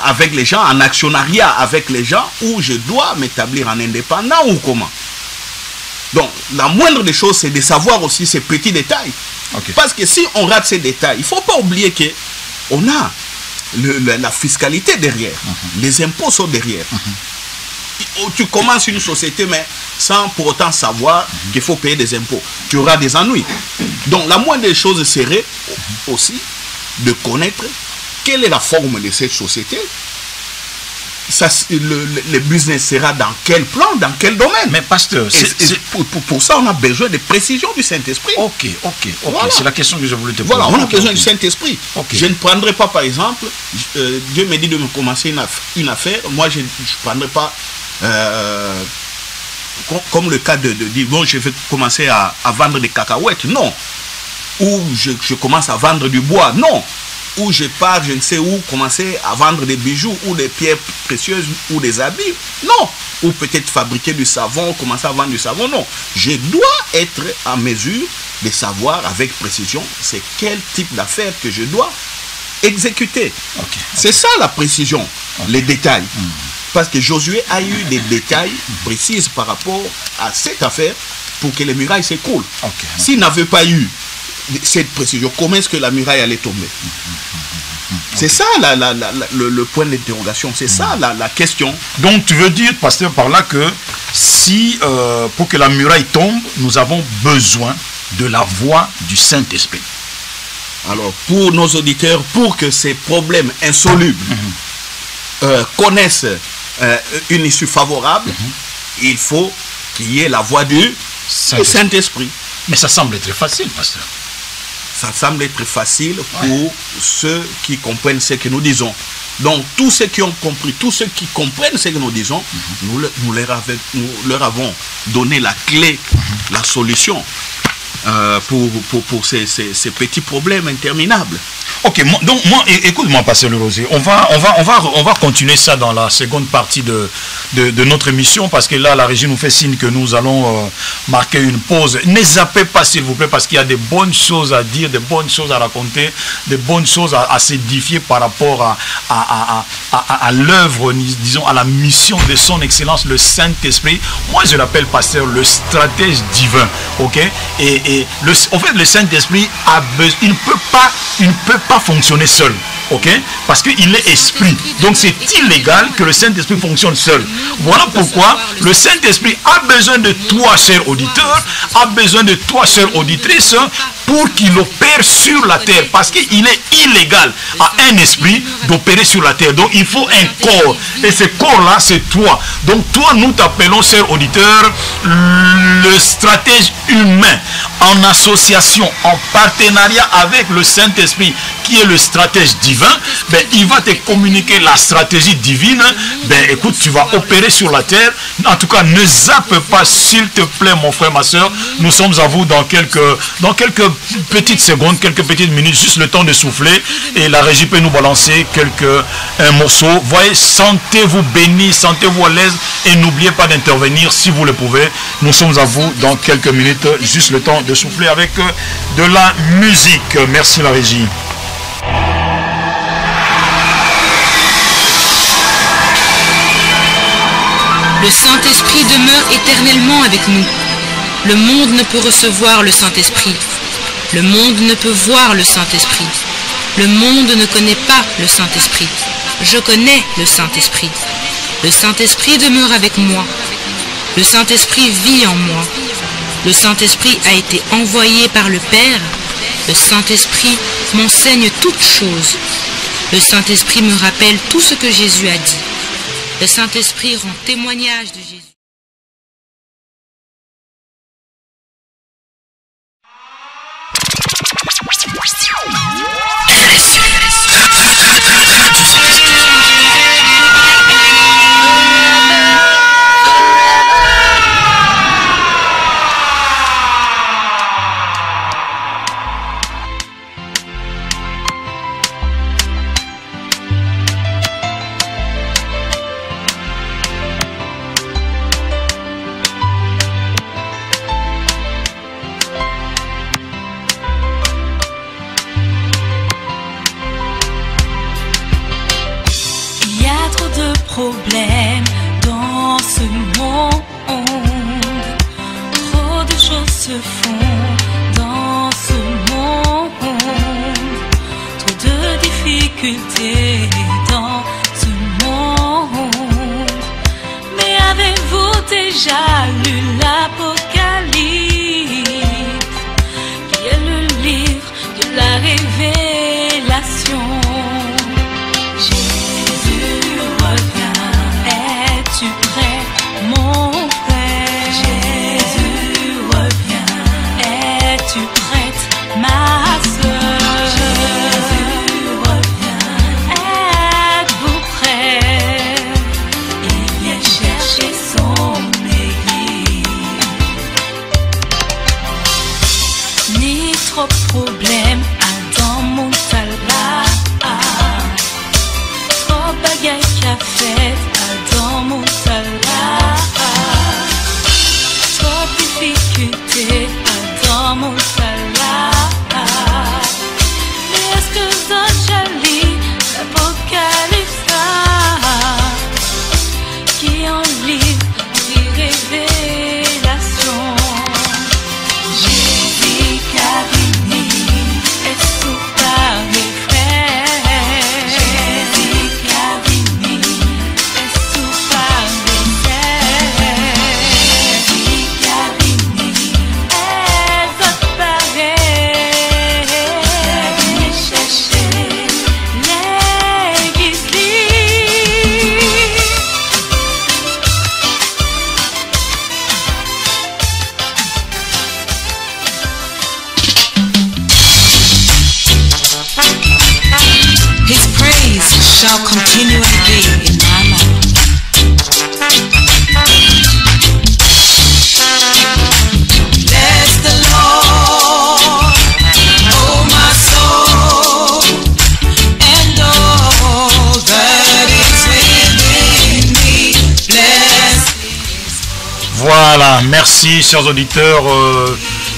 Speaker 2: avec les gens, en actionnariat avec les gens, ou je dois m'établir en indépendant ou comment? Donc, la moindre des choses, c'est de savoir aussi ces petits détails.
Speaker 1: Okay.
Speaker 2: Parce que si on rate ces détails, il ne faut pas oublier qu'on a la fiscalité derrière. Les impôts sont derrière. Tu commences une société, mais sans pour autant savoir qu'il faut payer des impôts. Tu auras des ennuis. Donc, la moindre des choses serait aussi de connaître quelle est la forme de cette société. Le business sera dans quel plan, dans quel domaine?
Speaker 1: Mais pasteur,
Speaker 2: pour ça, on a besoin de précision du Saint-Esprit.
Speaker 1: Ok. Voilà. C'est la question que je voulais te poser.
Speaker 2: Voilà, on a besoin du Saint-Esprit.
Speaker 1: Okay.
Speaker 2: Je ne prendrai pas, par exemple, Dieu me dit de me commencer une affaire. Moi, je ne prendrai pas, comme le cas de dire, bon, je vais commencer à vendre des cacahuètes. Non. Ou je commence à vendre du bois. Non. Ou je pars, je ne sais où, commencer à vendre des bijoux ou des pierres précieuses ou des habits. Non. Ou peut-être fabriquer du savon, commencer à vendre du savon. Non. Je dois être en mesure de savoir avec précision c'est quel type d'affaires que je dois exécuter. C'est ça la précision, les détails. Parce que Josué a eu des détails précis par rapport à cette affaire pour que les murailles s'écroulent. S'il n'avait pas eu cette précision, comment est-ce que la muraille allait tomber? C'est ça le point d'interrogation, c'est ça la question.
Speaker 1: Donc tu veux dire, pasteur, par là que si pour que la muraille tombe, nous avons besoin de la voix du Saint-Esprit.
Speaker 2: Alors pour nos auditeurs, pour que ces problèmes insolubles connaissent une issue favorable, il faut qu'il y ait la voix du Saint-Esprit.
Speaker 1: Mais ça semble être facile, pasteur.
Speaker 2: Ça semble être facile pour ceux qui comprennent ce que nous disons. Donc, tous ceux qui ont compris, tous ceux qui comprennent ce que nous disons, nous leur avons donné la clé, la solution pour ces petits problèmes interminables.
Speaker 1: Ok, donc moi, écoute-moi, pasteur Le Rosier, on va continuer ça dans la seconde partie de notre émission, parce que là, la régie nous fait signe que nous allons marquer une pause. Ne zappez pas, s'il vous plaît, parce qu'il y a des bonnes choses à dire, des bonnes choses à raconter, des bonnes choses à s'édifier par rapport à l'œuvre, disons, à la mission de son excellence, le Saint-Esprit. Moi, je l'appelle, pasteur, le stratège divin, ok? En fait, le Saint-Esprit il ne peut pas fonctionner seul, ok? Parce qu'il est esprit. Donc c'est illégal que le Saint-Esprit fonctionne seul. Voilà pourquoi le Saint-Esprit a besoin de toi, cher auditeur, a besoin de toi, chère auditrice, pour qu'il opère sur la terre. Parce qu'il est illégal à un esprit d'opérer sur la terre. Donc il faut un corps. Et ce corps-là, c'est toi. Donc toi, nous t'appelons, cher auditeur, le stratège humain, en association, en partenariat avec le Saint-Esprit, qui est le stratège divin. Ben, il va te communiquer la stratégie divine. Ben, écoute, tu vas opérer sur la terre. En tout cas, ne zappe pas, s'il te plaît, mon frère, ma soeur. Nous sommes à vous dans quelques petites secondes, quelques petites minutes, juste le temps de souffler. Et la régie peut nous balancer un morceau. Voyez, sentez-vous bénis, sentez-vous à l'aise. Et n'oubliez pas d'intervenir si vous le pouvez. Nous sommes à vous dans quelques minutes, juste le temps de souffler avec de la musique. Merci la régie.
Speaker 3: Le Saint-Esprit demeure éternellement avec nous. Le monde ne peut recevoir le Saint-Esprit. Le monde ne peut voir le Saint-Esprit. Le monde ne connaît pas le Saint-Esprit. Je connais le Saint-Esprit. Le Saint-Esprit demeure avec moi. Le Saint-Esprit vit en moi. Le Saint-Esprit a été envoyé par le Père. Le Saint-Esprit m'enseigne toutes choses. Le Saint-Esprit me rappelle tout ce que Jésus a dit. Le Saint-Esprit rend témoignage de Jésus.
Speaker 4: Problèmes dans ce monde, trop de choses se font dans ce monde, trop de difficultés dans ce monde. Mais avez-vous déjà lu l'Apocalypse, qui est le livre de la révélation? Es-tu prêt, mon frère? Jésus revient. Es-tu prête, ma soeur? Jésus revient. Êtes-vous prêts? Il vient chercher son église. Ni trop de problèmes dans mon talent, trop bagaille qu'a fait dans mon salat, trop de difficultés dans mon salat. Mais est-ce que ça lit l'Apocalypse qui en livre des révélations? Jésus Carini est sous par mes frères. Jésus Carini est sous par mes frères. Jésus Carini est appareil. Venez chercher l'église.
Speaker 3: His praise shall continually be in my mouth. Bless the Lord, oh my soul, and all that is within me. Bless.
Speaker 1: Voilà, merci chers auditeurs.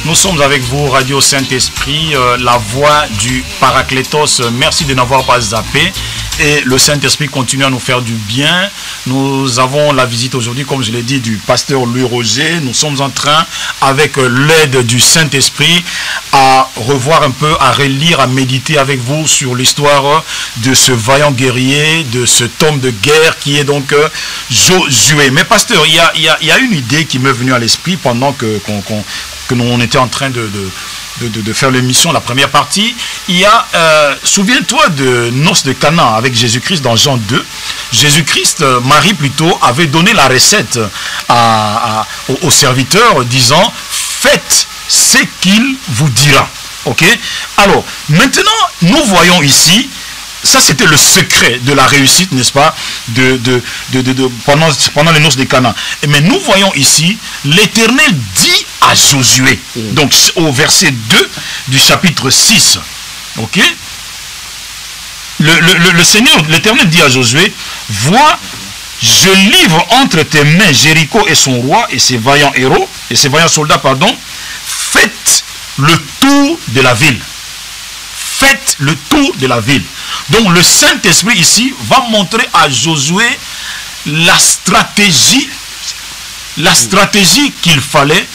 Speaker 1: Nous sommes avec vous, Radio Saint-Esprit, la voix du Paraclétos. Merci de n'avoir pas zappé. Et le Saint-Esprit continue à nous faire du bien. Nous avons la visite aujourd'hui, comme je l'ai dit, du pasteur Louis Roger. Nous sommes en train, avec l'aide du Saint-Esprit, à revoir un peu, à relire, à méditer avec vous sur l'histoire de ce vaillant guerrier, de cet homme de guerre qui est donc Josué. Mais pasteur, il y a une idée qui m'est venue à l'esprit pendant que nous étions en train de faire l'émission, la première partie. Il y a, souviens-toi de Noces de Cana avec Jésus-Christ dans Jean 2. Jésus-Christ, Marie plutôt, avait donné la recette aux serviteurs disant « Faites ce qu'il vous dira ». Ok? Alors, maintenant, nous voyons ici, ça c'était le secret de la réussite, n'est-ce pas, pendant les Noces de Cana. Mais nous voyons ici, l'Éternel dit à Josué, donc au verset 2 du chapitre 6, ok, le Seigneur, l'Éternel dit à Josué, vois, je livre entre tes mains Jéricho et son roi et ses vaillants héros, et ses vaillants soldats, pardon, faites le tour de la ville. Faites le tour de la ville. Donc le Saint-Esprit ici va montrer à Josué la stratégie qu'il fallait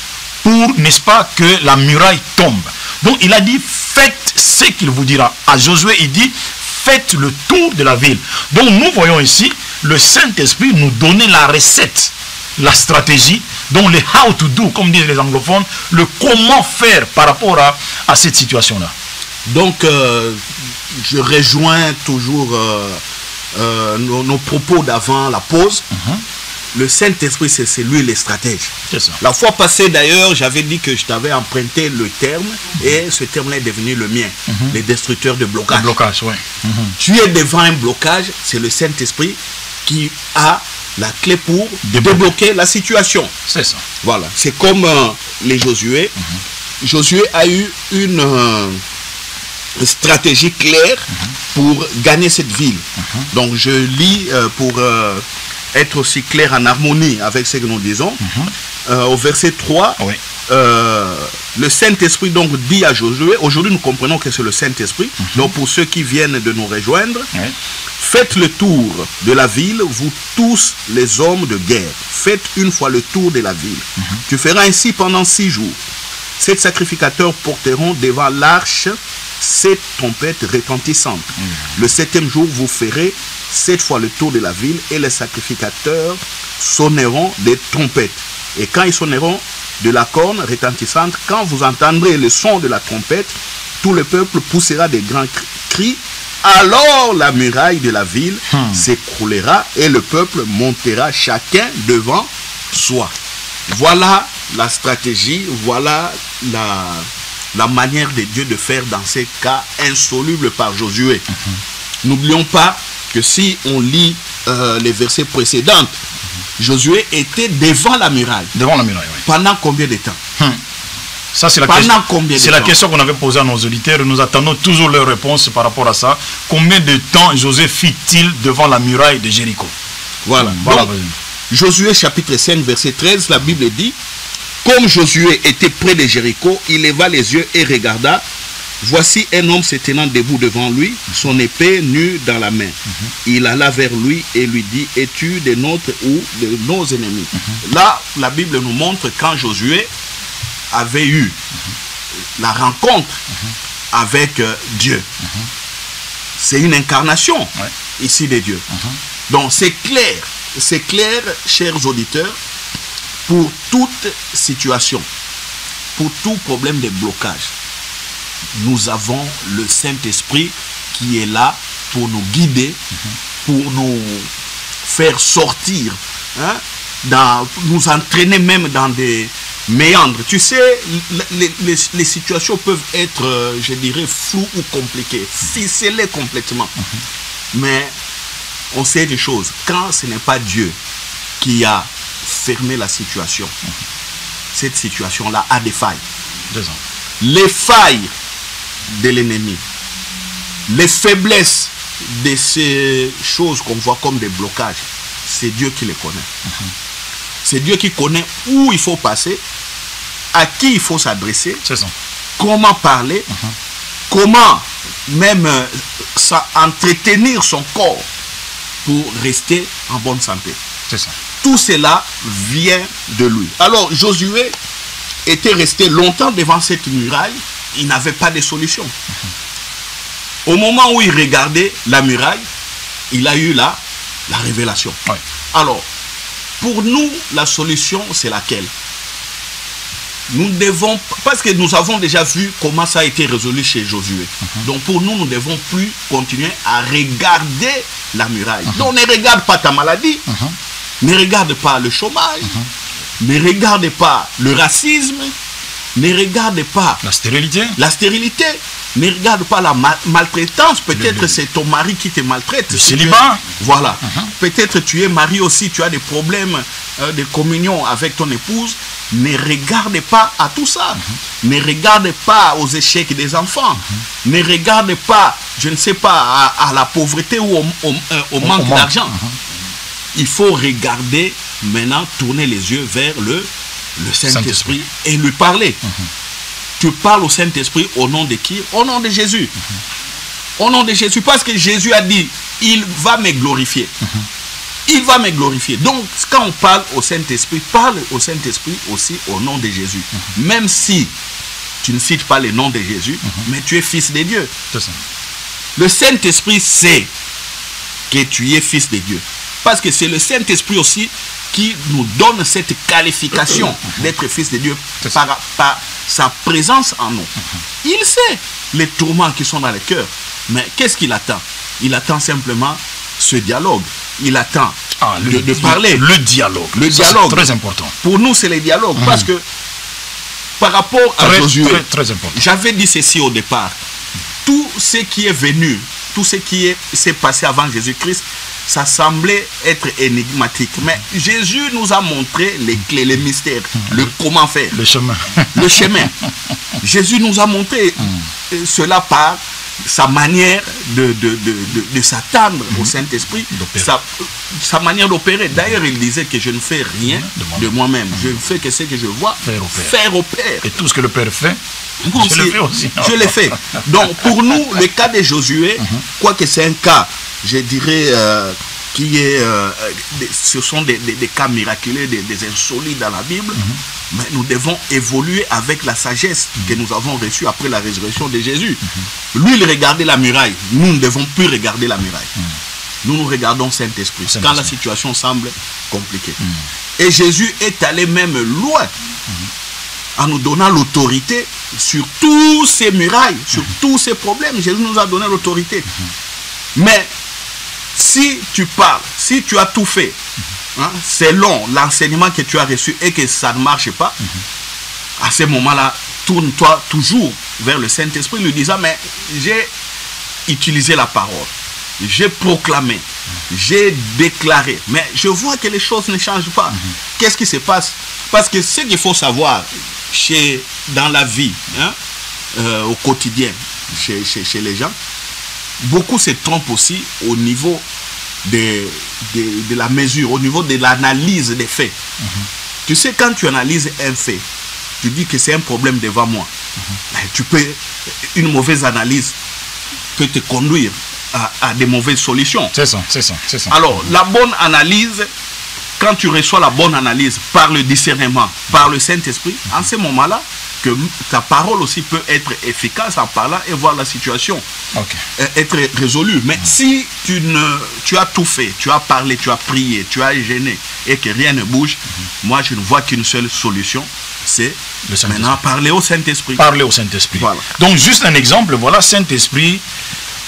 Speaker 1: pour, n'est-ce pas, que la muraille tombe. Donc il a dit, faites ce qu'il vous dira. À Josué, il dit, faites le tour de la ville. Donc nous voyons ici, le Saint-Esprit nous donner la recette, la stratégie, donc le how to do, comme disent les anglophones, le comment faire par rapport à cette situation-là.
Speaker 2: Donc, je rejoins toujours nos propos d'avant la pause. Le Saint-Esprit, c'est lui les stratèges. La fois passée, d'ailleurs, j'avais dit que je t'avais emprunté le terme et ce terme-là est devenu le mien, les destructeurs de blocage. Tu es devant un blocage, c'est le Saint-Esprit qui a la clé pour débloquer la situation.
Speaker 1: C'est ça.
Speaker 2: Voilà, c'est comme les Josué. Josué a eu une stratégie claire pour gagner cette ville. Donc je lis pour être aussi clair en harmonie avec ce que nous disons. Au verset 3, le Saint-Esprit donc dit à Josué, aujourd'hui nous comprenons que c'est le Saint-Esprit, donc pour ceux qui viennent de nous rejoindre, faites le tour de la ville, vous tous les hommes de guerre, faites une fois le tour de la ville. Tu feras ainsi pendant 6 jours. 7 sacrificateurs porteront devant l'arche 7 trompettes retentissantes. Le 7e jour, vous ferez 7 fois le tour de la ville et les sacrificateurs sonneront des trompettes. Et quand ils sonneront de la corne retentissante, quand vous entendrez le son de la trompette, tout le peuple poussera des grands cris. Alors la muraille de la ville s'écroulera et le peuple montera chacun devant soi. Voilà la stratégie, voilà la manière de Dieu de faire dans ces cas insolubles par Josué. N'oublions pas que si on lit les versets précédents, Josué était devant la muraille.
Speaker 1: Devant la muraille, oui.
Speaker 2: Pendant combien de temps?
Speaker 1: Ça, c'est la question qu'on avait posée à nos auditeurs. Nous attendons toujours leur réponse par rapport à ça. Combien de temps Josué fit-il devant la muraille de Jéricho?
Speaker 2: Voilà. Donc, Josué chapitre 5 verset 13, la Bible dit: comme Josué était près de Jéricho, il leva les yeux et regarda. Voici un homme se tenant debout devant lui, son épée nue dans la main. Il alla vers lui et lui dit: es-tu des nôtres ou de nos ennemis? Là, la Bible nous montre quand Josué avait eu la rencontre avec Dieu. C'est une incarnation ici de Dieu. Donc c'est clair, chers auditeurs, pour toute situation, pour tout problème de blocage, nous avons le Saint-Esprit qui est là pour nous guider, pour nous faire sortir, nous entraîner même dans des méandres. Tu sais, les situations peuvent être, je dirais, floues ou compliquées, ficelées complètement. Mais on sait des choses. Quand ce n'est pas Dieu qui a fermé la situation, cette situation-là a des failles. Les failles de l'ennemi, les faiblesses de ces choses qu'on voit comme des blocages, c'est Dieu qui les connaît. C'est Dieu qui connaît où il faut passer, à qui il faut s'adresser, comment parler, comment même entretenir son corps pour rester en bonne santé. Tout cela vient de lui. Alors Josué était resté longtemps devant cette muraille, il n'avait pas de solution. Au moment où il regardait la muraille, il a eu la révélation. Alors, pour nous, la solution, c'est laquelle? Nous devons, parce que nous avons déjà vu comment ça a été résolu chez Josué. Donc pour nous, nous ne devons plus continuer à regarder la muraille. Donc ne regarde pas ta maladie, ne regarde pas le chômage, ne regarde pas le racisme, ne regarde pas
Speaker 1: la stérilité,
Speaker 2: ne regarde pas la maltraitance. Peut-être c'est ton mari qui te maltraite.
Speaker 1: Le célibat.
Speaker 2: Voilà. Peut-être tu es marié aussi, tu as des problèmes de communion avec ton épouse. Ne regarde pas à tout ça. Ne regarde pas aux échecs des enfants. Ne regarde pas, je ne sais pas, à la pauvreté ou au manque d'argent. Il faut regarder maintenant, tourner les yeux vers le Saint-Esprit et lui parler. Tu parles au Saint-Esprit au nom de qui? Au nom de Jésus. Au nom de Jésus, parce que Jésus a dit, il va me glorifier. Il va me glorifier. Donc, quand on parle au Saint-Esprit, parle au Saint-Esprit aussi au nom de Jésus. Même si tu ne cites pas le nom de Jésus, mais tu es fils de Dieu.
Speaker 1: C'est ça.
Speaker 2: Le Saint-Esprit sait que tu es fils de Dieu. Parce que c'est le Saint-Esprit aussi qui nous donne cette qualification d'être fils de Dieu par sa présence en nous. Il sait les tourments qui sont dans le cœur. Mais qu'est-ce qu'il attend? Il attend simplement ce dialogue. Il attend de parler.
Speaker 1: Le dialogue.
Speaker 2: Le dialogue.
Speaker 1: C'est très important.
Speaker 2: Pour nous, c'est le dialogue. Parce que par rapport à Josué,
Speaker 1: très important.
Speaker 2: J'avais dit ceci au départ. Tout ce qui est venu, tout ce qui s'est passé avant Jésus-Christ, ça semblait être énigmatique. Mais Jésus nous a montré les clés, les mystères, le comment faire.
Speaker 1: Le chemin.
Speaker 2: Le chemin. Jésus nous a montré cela par sa manière de s'attendre au Saint-Esprit, sa manière d'opérer. D'ailleurs, il disait que je ne fais rien de moi-même. Je ne fais que ce que je vois faire au Père.
Speaker 1: Et tout ce que le Père fait, je le fais aussi.
Speaker 2: Je l'ai fait. Donc, pour nous, le cas de Josué, quoique c'est un cas, je dirais, ce sont des cas miraculeux, des insolites dans la Bible, mais nous devons évoluer avec la sagesse que nous avons reçue après la résurrection de Jésus. Lui, il regardait la muraille. Nous ne devons plus regarder la muraille. Nous regardons Saint-Esprit quand la situation semble compliquée. Et Jésus est allé même loin en nous donnant l'autorité sur tous ces murailles, sur tous ces problèmes. Jésus nous a donné l'autorité. Mais si tu parles, si tu as tout fait, selon l'enseignement que tu as reçu et que ça ne marche pas, à ce moment-là, tourne-toi toujours vers le Saint-Esprit, lui disant, mais j'ai utilisé la parole, j'ai proclamé, j'ai déclaré, mais je vois que les choses ne changent pas. Qu'est-ce qui se passe? Parce que ce qu'il faut savoir dans la vie, au quotidien, chez les gens, beaucoup se trompent aussi au niveau de la mesure, au niveau de l'analyse des faits. Tu sais, quand tu analyses un fait, tu dis que c'est un problème devant moi. Une mauvaise analyse peut te conduire à des mauvaises solutions.
Speaker 1: C'est ça, c'est ça, c'est ça.
Speaker 2: Alors, la bonne analyse, quand tu reçois la bonne analyse par le discernement, par le Saint-Esprit, en ce moment-là, que ta parole aussi peut être efficace en parlant et voir la situation être résolue. Mais si tu as tout fait, tu as parlé, tu as prié, tu as gêné et que rien ne bouge, moi je ne vois qu'une seule solution, c'est maintenant parler au Saint-Esprit.
Speaker 1: Parler au Saint-Esprit. Voilà. Donc juste un exemple, voilà, Saint-Esprit,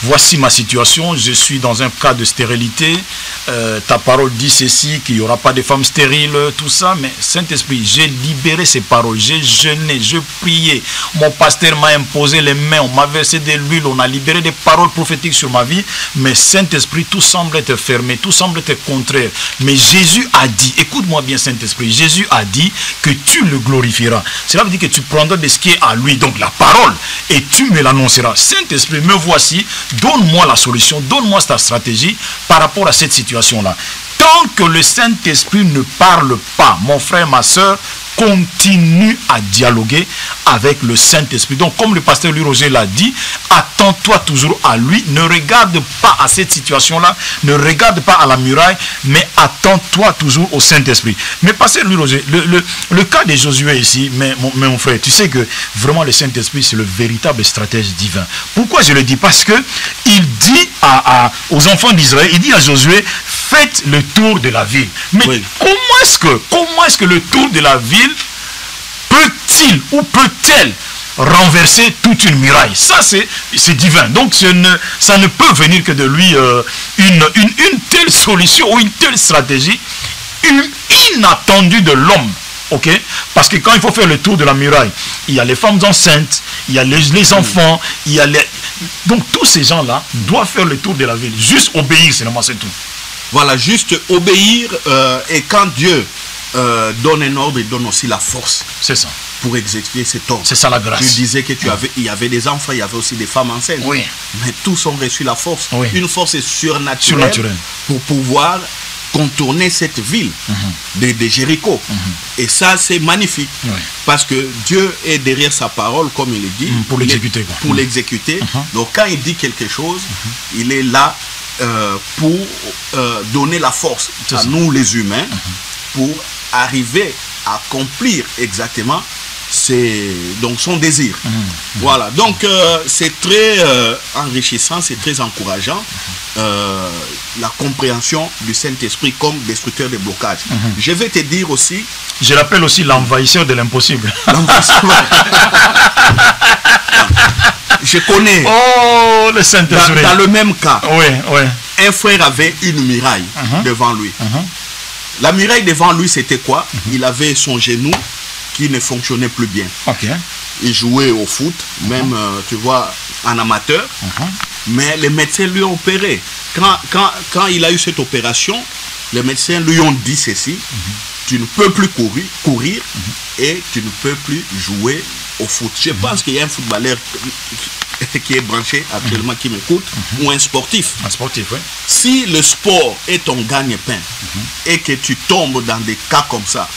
Speaker 1: voici ma situation, je suis dans un cas de stérilité, ta parole dit ceci, qu'il n'y aura pas de femmes stériles, tout ça, mais Saint-Esprit, j'ai libéré ces paroles, j'ai jeûné, je priais, mon pasteur m'a imposé les mains, on m'a versé de l'huile, on a libéré des paroles prophétiques sur ma vie, mais Saint-Esprit, tout semble être fermé, tout semble être contraire. Mais Jésus a dit, écoute-moi bien Saint-Esprit, Jésus a dit que tu le glorifieras. Cela veut dire que tu prendras de ce qui est à lui, donc la parole, et tu me l'annonceras. Saint-Esprit, me voici, donne-moi la solution, donne-moi ta stratégie par rapport à cette situation-là. Tant que le Saint-Esprit ne parle pas, mon frère, ma soeur, continue à dialoguer avec le Saint-Esprit. Donc, comme le pasteur Louis Roger l'a dit, attends-toi toujours à lui. Ne regarde pas à cette situation-là, ne regarde pas à la muraille, mais attends-toi toujours au Saint-Esprit. Mais pasteur Louis Roger, le cas de Josué ici, mais mon frère, tu sais que vraiment le Saint-Esprit, c'est le véritable stratège divin. Pourquoi je le dis? Parce que il dit aux enfants d'Israël, il dit à Josué, faites le tour de la ville. Mais comment est-ce que le tour de la ville peut-il ou peut-elle renverser toute une muraille? Ça, c'est divin. Donc, ça ne peut venir que de lui une telle solution ou une telle stratégie inattendue de l'homme. Parce que quand il faut faire le tour de la muraille, il y a les femmes enceintes, il y a les enfants, il y a les... Donc, tous ces gens-là doivent faire le tour de la ville. Juste obéir, c'est tout.
Speaker 2: Voilà, juste obéir. Et quand Dieu donne un ordre, il donne aussi la force.
Speaker 1: C'est ça.
Speaker 2: Pour exécuter cet ordre.
Speaker 1: C'est ça la grâce.
Speaker 2: Tu disais que il y avait des enfants, il y avait aussi des femmes enceintes.
Speaker 1: Oui.
Speaker 2: Mais tous ont reçu la force.
Speaker 1: Oui.
Speaker 2: Une force surnaturelle. Pour pouvoir contourner cette ville de Jéricho. Et ça, c'est magnifique. Parce que Dieu est derrière sa parole, comme il dit.
Speaker 1: Pour l'exécuter.
Speaker 2: Pour l'exécuter. Donc quand il dit quelque chose, il est là pour donner la force à nous les humains pour arriver à accomplir exactement c'est donc son désir. Voilà, donc c'est très enrichissant, c'est très encourageant, la compréhension du Saint-Esprit comme destructeur des blocages. Je vais te dire aussi...
Speaker 1: Je l'appelle aussi l'envahisseur de l'impossible.
Speaker 2: Je connais.
Speaker 1: Oh, le Saint-Esprit.
Speaker 2: Dans le même cas,
Speaker 1: oui, oui.
Speaker 2: Un frère avait une muraille devant lui. La muraille devant lui, c'était quoi? Il avait son genou qui ne fonctionnait plus bien. Il jouait au foot, même, tu vois, en amateur. Mais les médecins lui ont opéré. Quand il a eu cette opération, les médecins lui ont dit ceci: tu ne peux plus courir et tu ne peux plus jouer au foot. Je pense qu'il y a un footballeur qui est branché actuellement, qui m'écoute, ou un sportif.
Speaker 1: Un sportif, oui.
Speaker 2: Si le sport est ton gagne-pain et que tu tombes dans des cas comme ça,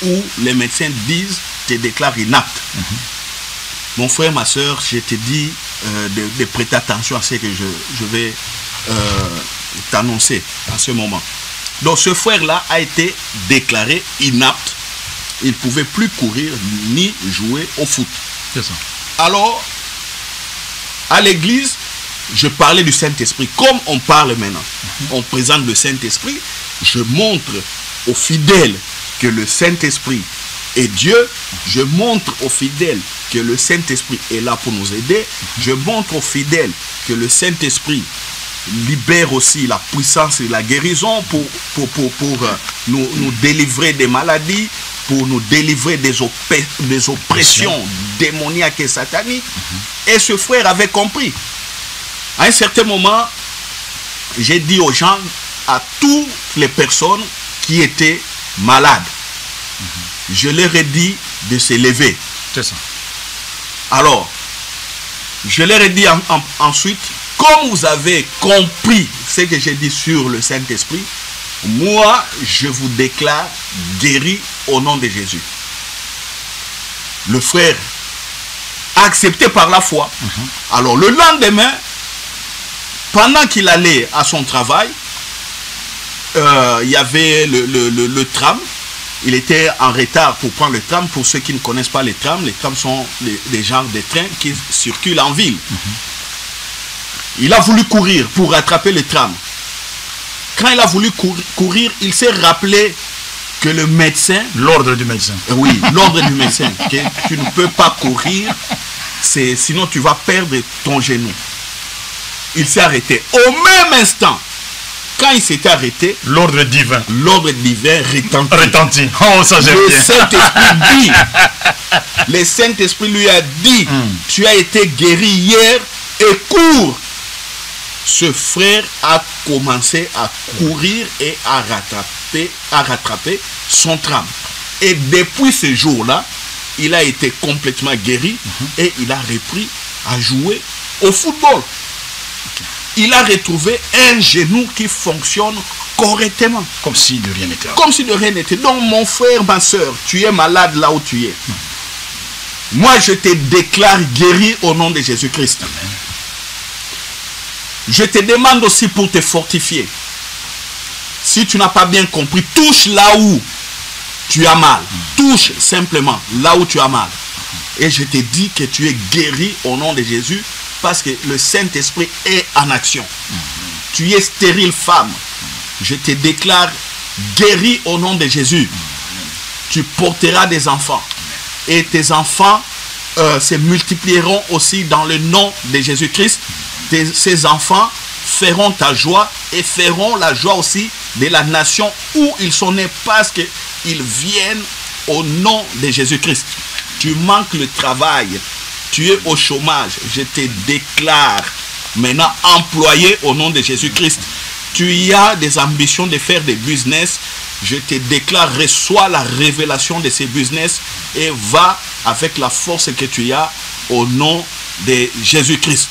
Speaker 2: où les médecins disent, te déclarent inapte, mon frère, ma soeur, je te dis de prêter attention à ce que je vais t'annoncer à ce moment. Donc ce frère-là a été déclaré inapte. Il ne pouvait plus courir ni jouer au foot.
Speaker 1: C'est ça.
Speaker 2: Alors, à l'église, je parlais du Saint-Esprit. Comme on parle maintenant, on présente le Saint-Esprit, je montre aux fidèles que le Saint-Esprit est Dieu. Je montre aux fidèles que le Saint-Esprit est là pour nous aider. Je montre aux fidèles que le Saint-Esprit libère aussi la puissance et la guérison pour nous délivrer des maladies, pour nous délivrer des oppressions démoniaques et sataniques. Et ce frère avait compris. À un certain moment, j'ai dit aux gens, à toutes les personnes qui étaient malades, je leur ai dit de se lever.
Speaker 1: C'est ça.
Speaker 2: Alors, je leur ai dit ensuite, comme vous avez compris ce que j'ai dit sur le Saint-Esprit, moi, je vous déclare guéri au nom de Jésus. Le frère a accepté par la foi. Alors, le lendemain, pendant qu'il allait à son travail, il y avait le tram. Il était en retard pour prendre le tram. Pour ceux qui ne connaissent pas les trams sont des genres de trains qui circulent en ville. Il a voulu courir pour rattraper le tram. Quand il a voulu courir, il s'est rappelé que le médecin...
Speaker 1: L'ordre du médecin.
Speaker 2: Oui, l'ordre du médecin. Que tu ne peux pas courir, sinon tu vas perdre ton genou. Il s'est arrêté. Au même instant, quand il s'était arrêté...
Speaker 1: L'ordre divin.
Speaker 2: L'ordre divin retentit.
Speaker 1: Oh, ça j'aime bien.
Speaker 2: Le Saint-Esprit dit... Le Saint-Esprit lui a dit, tu as été guéri hier et cours. Ce frère a commencé à courir et à rattraper son tram. Et depuis ce jour-là, il a été complètement guéri et il a repris à jouer au football. Il a retrouvé un genou qui fonctionne correctement.
Speaker 1: Comme si de rien n'était.
Speaker 2: Comme si de rien n'était. Donc mon frère, ma soeur, tu es malade là où tu es. Moi, je te déclare guéri au nom de Jésus-Christ. Amen. Je te demande aussi pour te fortifier. Si tu n'as pas bien compris, touche là où tu as mal. Touche simplement là où tu as mal. Et je te dis que tu es guéri au nom de Jésus parce que le Saint-Esprit est en action. Tu es stérile femme. Je te déclare guéri au nom de Jésus. Tu porteras des enfants. Et tes enfants se multiplieront aussi dans le nom de Jésus-Christ. Ces enfants feront ta joie et feront la joie aussi de la nation où ils sont nés parce qu'ils viennent au nom de Jésus-Christ. Tu manques le travail, tu es au chômage, je te déclare maintenant employé au nom de Jésus-Christ. Tu as des ambitions de faire des business, je te déclare, reçois la révélation de ces business et va avec la force que tu as au nom de Jésus-Christ.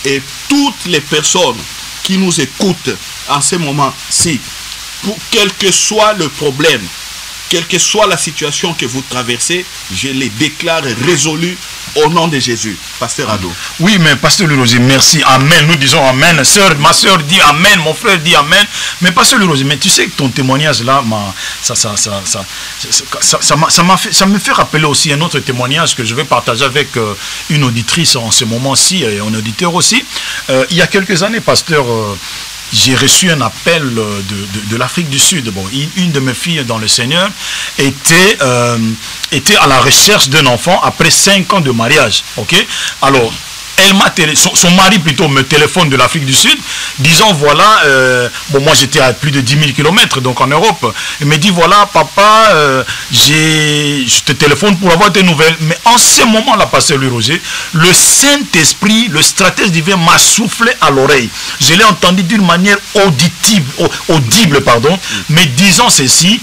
Speaker 2: Et toutes les personnes qui nous écoutent en ce moment-ci, quel que soit le problème, quelle que soit la situation que vous traversez, je les déclare résolus au nom de Jésus. Pasteur Ado.
Speaker 1: Oui, mais Pasteur Lurosé, merci. Amen. Nous disons Amen. Ma soeur dit Amen. Mon frère dit Amen. Mais Pasteur Lurosé, mais tu sais que ton témoignage là, ça me fait rappeler aussi un autre témoignage que je vais partager avec une auditrice en ce moment-ci et un auditeur aussi. Il y a quelques années, Pasteur, j'ai reçu un appel de l'Afrique du Sud. Bon, une de mes filles dans le Seigneur était à la recherche d'un enfant après 5 ans de mariage. Ok? Alors, son mari plutôt me téléphone de l'Afrique du Sud, disant voilà, bon moi j'étais à plus de 10 000 km donc en Europe, il me dit voilà papa, je te téléphone pour avoir tes nouvelles. Mais en ce moment là, Pasteur Lurosé, le Saint-Esprit, le stratège divin m'a soufflé à l'oreille. Je l'ai entendu d'une manière audible, mais disant ceci: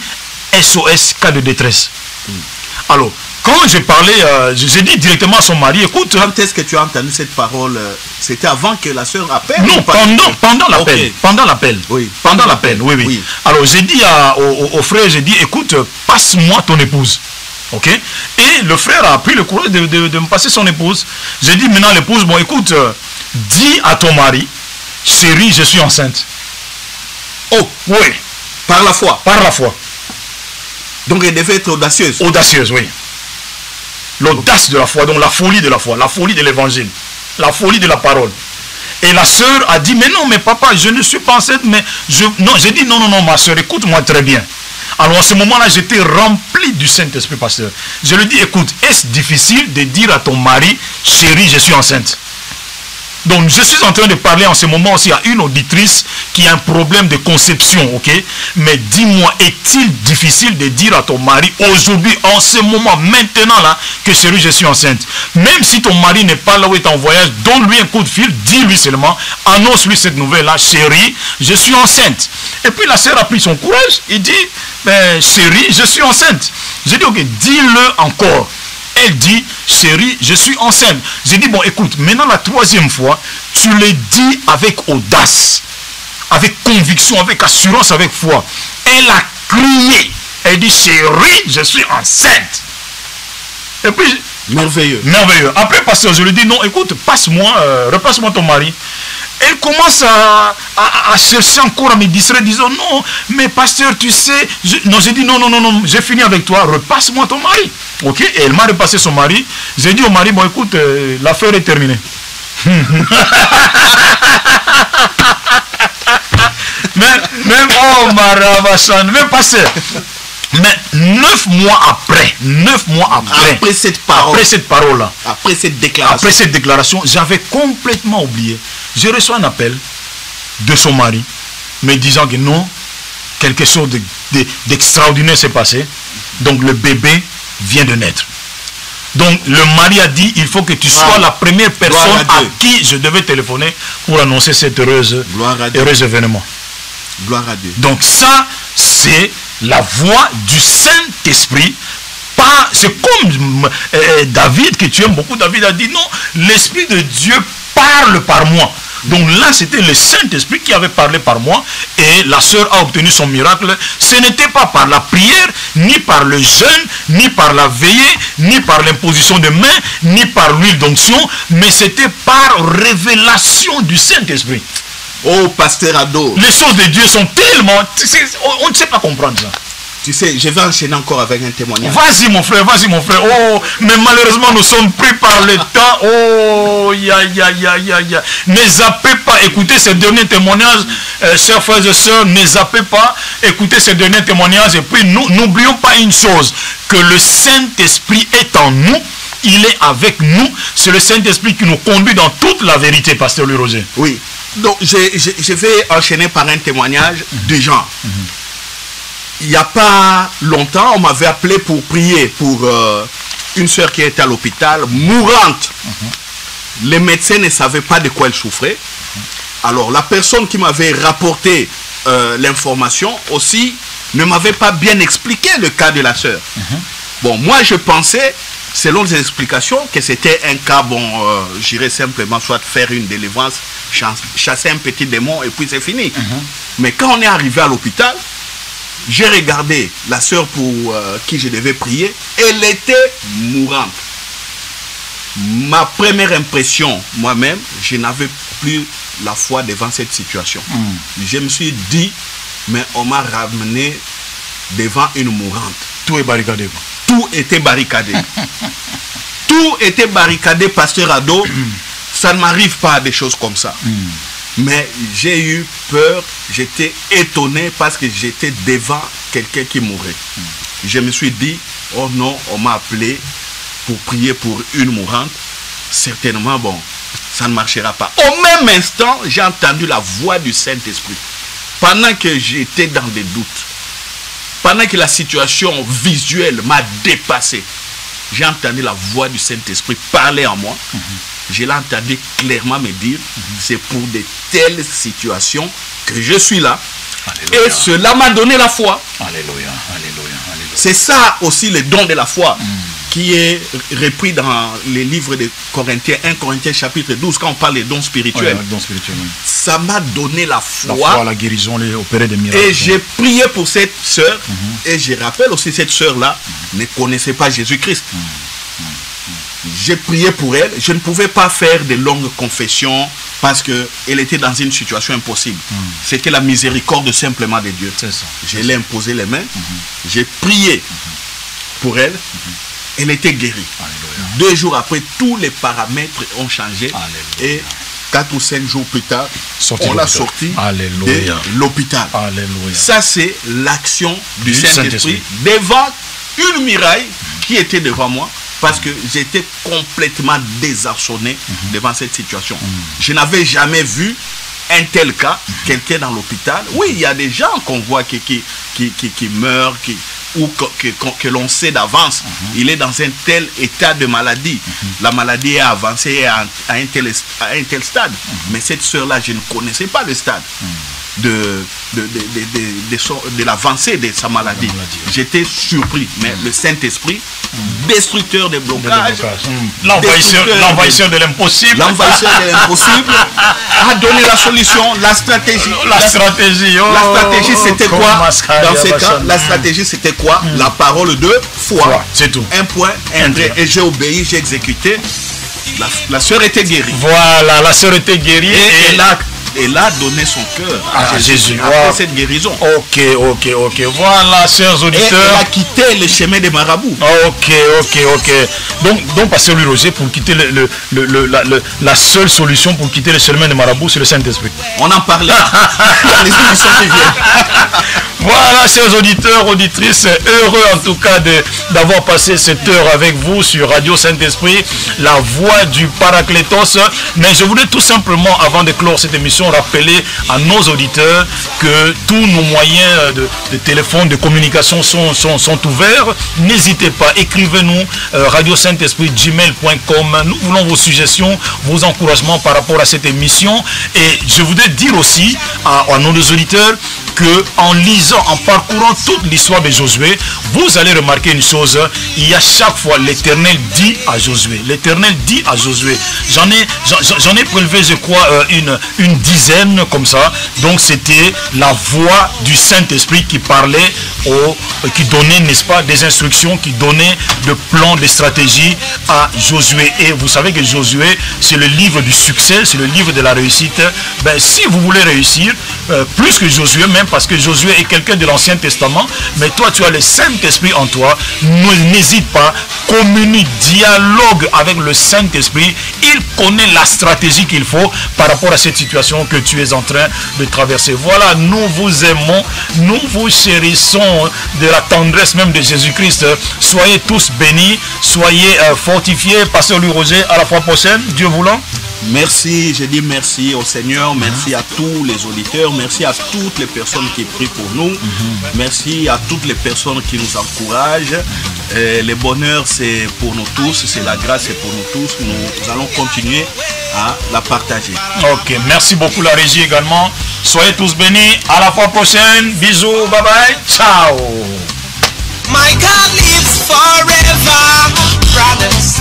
Speaker 1: SOS, cas de détresse. Alors, quand j'ai parlé, j'ai dit directement à son mari, écoute...
Speaker 2: Quand est-ce que tu as entendu cette parole? C'était avant que la sœur appelle?
Speaker 1: Non, pendant l'appel. Okay. Pendant l'appel.
Speaker 2: Oui.
Speaker 1: Pendant l'appel, oui. Alors j'ai dit au frère, j'ai dit, écoute, passe-moi ton épouse. Ok? Et le frère a pris le courage de me passer son épouse. J'ai dit maintenant à l'épouse, bon écoute, dis à ton mari, chérie, je suis enceinte.
Speaker 2: Oh,
Speaker 1: oui.
Speaker 2: Par la foi?
Speaker 1: Par la foi.
Speaker 2: Donc elle devait être audacieuse?
Speaker 1: Audacieuse, oui. L'audace de la foi, donc la folie de la foi, la folie de l'évangile, la folie de la parole. Et la sœur a dit, mais non, mais papa, je ne suis pas enceinte, mais j'ai dit, non, ma sœur, écoute-moi très bien. Alors à ce moment-là, j'étais rempli du Saint-Esprit, pasteur. Je lui dis, écoute, est-ce difficile de dire à ton mari, chérie, je suis enceinte? Donc je suis en train de parler en ce moment aussi à une auditrice qui a un problème de conception, ok? Mais dis-moi, est-il difficile de dire à ton mari aujourd'hui, en ce moment, maintenant là, que chérie, je suis enceinte? Même si ton mari n'est pas là où il est en voyage, donne-lui un coup de fil, dis-lui seulement, annonce-lui cette nouvelle-là, chérie, je suis enceinte. Et puis la sœur a pris son courage, il dit, ben, chérie, je suis enceinte. J'ai dit, ok, dis-le encore. Elle dit, chérie, je suis enceinte. J'ai dit, bon, écoute, maintenant la 3e fois, tu le dis avec audace, avec conviction, avec assurance, avec foi. Elle a crié. Elle dit, chérie, je suis enceinte. Et puis...
Speaker 2: Merveilleux.
Speaker 1: Merveilleux. Après, pasteur, je lui dis, non, écoute, repasse-moi ton mari. Elle commence à chercher encore à me distraire, disant, non, mais pasteur, tu sais... Non, j'ai dit, non, j'ai fini avec toi, repasse-moi ton mari. Ok, et elle m'a repassé son mari. J'ai dit au mari, bon écoute, l'affaire est terminée. Oh Marabachan, même pasteur. Mais 9 mois après,
Speaker 2: après cette parole,
Speaker 1: après cette déclaration, j'avais complètement oublié. Je reçois un appel de son mari me disant que non, quelque chose d'extraordinaire s'est passé. Donc le bébé vient de naître. Donc le mari a dit, il faut que tu sois la première personne à qui je devais téléphoner pour annoncer cet heureux événement.
Speaker 2: Gloire à Dieu.
Speaker 1: Donc ça, c'est la voix du Saint-Esprit. C'est comme David, que tu aimes beaucoup. David a dit, non, l'Esprit de Dieu parle par moi. Donc là, c'était le Saint-Esprit qui avait parlé par moi et la sœur a obtenu son miracle. Ce n'était pas par la prière, ni par le jeûne, ni par la veillée, ni par l'imposition de mains, ni par l'huile d'onction, mais c'était par révélation du Saint-Esprit.
Speaker 2: Oh, pasteur Ado.
Speaker 1: Les choses de Dieu sont tellement... On ne sait pas comprendre ça.
Speaker 2: Tu sais, je vais enchaîner encore avec un témoignage.
Speaker 1: Vas-y mon frère. Oh, mais malheureusement nous sommes pris par le temps. Oh, ne zappez pas, écoutez ces derniers témoignages, chers frères et sœurs, ne zappez pas, écoutez ces derniers témoignages. Et puis n'oublions pas une chose, que le Saint-Esprit est en nous, il est avec nous. C'est le Saint-Esprit qui nous conduit dans toute la vérité, pasteur Lurosé.
Speaker 2: Oui, donc je vais enchaîner par un témoignage de gens. Il n'y a pas longtemps, on m'avait appelé pour prier pour une soeur qui était à l'hôpital, mourante. Les médecins ne savaient pas de quoi elle souffrait. Alors la personne qui m'avait rapporté l'information aussi ne m'avait pas bien expliqué le cas de la soeur. Bon, moi je pensais, selon les explications, que c'était un cas, bon, j'irais simplement soit faire une délivrance, chasser un petit démon et puis c'est fini. Mais quand on est arrivé à l'hôpital, j'ai regardé la sœur pour qui je devais prier, elle était mourante. ma première impression, moi-même, je n'avais plus la foi devant cette situation. Je me suis dit, mais on m'a ramené devant une mourante.
Speaker 1: Tout est barricadé.
Speaker 2: Tout était barricadé. Tout était barricadé, pasteur Ado. Ça ne m'arrive pas à des choses comme ça. Mais j'ai eu peur, j'étais étonné parce que j'étais devant quelqu'un qui mourait. Je me suis dit, oh non, on m'a appelé pour prier pour une mourante. Certainement, bon, ça ne marchera pas. Au même instant, j'ai entendu la voix du Saint-Esprit. Pendant que j'étais dans des doutes, pendant que la situation visuelle m'a dépassé, j'ai entendu la voix du Saint-Esprit parler en moi. Je l'ai entendu clairement me dire, c'est pour de telles situations que je suis là. Alléluia. Et cela m'a donné la foi.
Speaker 1: Alléluia, alléluia, alléluia.
Speaker 2: C'est ça aussi le don de la foi qui est repris dans les livres de Corinthiens, 1 Corinthiens chapitre 12, quand on parle des dons spirituels.
Speaker 1: Ouais, dons spirituels, oui.
Speaker 2: Ça m'a donné la foi.
Speaker 1: La foi, la guérison, les opérer des miracles.
Speaker 2: Et j'ai prié pour cette sœur. Et je rappelle aussi, cette sœur-là ne connaissait pas Jésus-Christ. J'ai prié pour elle. Je ne pouvais pas faire de longues confessions parce qu'elle était dans une situation impossible. C'était la miséricorde simplement de Dieu.
Speaker 1: C'est ça.
Speaker 2: Je l'ai imposé les mains. J'ai prié pour elle. Elle était guérie. Alléluia. 2 jours après, tous les paramètres ont changé. Alléluia. Et 4 ou 5 jours plus tard, on l'a sorti de l'hôpital. Ça, c'est l'action du Saint-Esprit devant une muraille qui était devant moi. Parce que j'étais complètement désarçonné devant cette situation. Je n'avais jamais vu un tel cas, quelqu'un dans l'hôpital. Oui, il y a des gens qu'on voit qui meurent, ou que l'on sait d'avance. Il est dans un tel état de maladie. La maladie est avancée à un tel stade. Mais cette sœur-là, je ne connaissais pas le stade de l'avancée de sa maladie. J'étais surpris. Mais le Saint-Esprit, destructeur des blocages,
Speaker 1: l'envahisseur de l'impossible,
Speaker 2: a donné la solution, la stratégie. La stratégie, c'était quoi dans ces cas? La stratégie, c'était quoi? La parole de foi.
Speaker 1: C'est tout.
Speaker 2: Un point, un trait. Et j'ai obéi, j'ai exécuté. La sœur était guérie.
Speaker 1: Voilà, la sœur était guérie.
Speaker 2: Et elle a donné son cœur à Jésus après cette guérison.
Speaker 1: Ok. Voilà, chers auditeurs.
Speaker 2: Et elle a quitté le chemin des marabouts.
Speaker 1: Ok. Donc, pasteur Louis Roger, pour quitter la seule solution pour quitter le chemin des marabouts, c'est le Saint-Esprit.
Speaker 2: On en parlait. Les solutions qui viennent.
Speaker 1: Voilà, chers auditeurs, auditrices, heureux en tout cas d'avoir passé cette heure avec vous sur Radio Saint-Esprit, la voix du Paraclétos. Mais je voulais tout simplement, avant de clore cette émission, rappeler à nos auditeurs que tous nos moyens de téléphone, de communication sont ouverts. N'hésitez pas, écrivez-nous Radio Saint-Esprit gmail.com. Nous voulons vos suggestions, vos encouragements par rapport à cette émission. Et je voudrais dire aussi à nos auditeurs que en lisant, en parcourant toute l'histoire de Josué, vous allez remarquer une chose. Il y a chaque fois l'Éternel dit à Josué. L'Éternel dit à Josué. J'en ai prélevé, je crois, une dizaine comme ça. Donc c'était la voix du Saint-Esprit qui parlait, qui donnait, n'est-ce pas, des instructions, qui donnait le plan, des stratégies à Josué. Et vous savez que Josué, c'est le livre du succès, c'est le livre de la réussite. Ben, si vous voulez réussir, plus que Josué, même parce que Josué est quelqu'un de l'Ancien Testament, mais toi tu as le Saint-Esprit en toi, n'hésite pas, communique, dialogue avec le Saint-Esprit, il connaît la stratégie qu'il faut par rapport à cette situation que tu es en train de traverser. Voilà, nous vous aimons, nous vous chérissons de la tendresse même de Jésus-Christ. Soyez tous bénis, soyez fortifiés. Pasteur Louis Roger, à la fois prochaine, Dieu voulant.
Speaker 2: Merci, je dis merci au Seigneur, merci à tous les auditeurs, merci à toutes les personnes qui prient pour nous, merci à toutes les personnes qui nous encouragent. Le bonheur c'est pour nous tous, c'est la grâce c'est pour nous tous, nous allons continuer à la partager.
Speaker 1: Ok, merci beaucoup la régie également, soyez tous bénis, à la fois prochaine, bisous, bye bye, ciao.
Speaker 5: My God lives forever, brothers.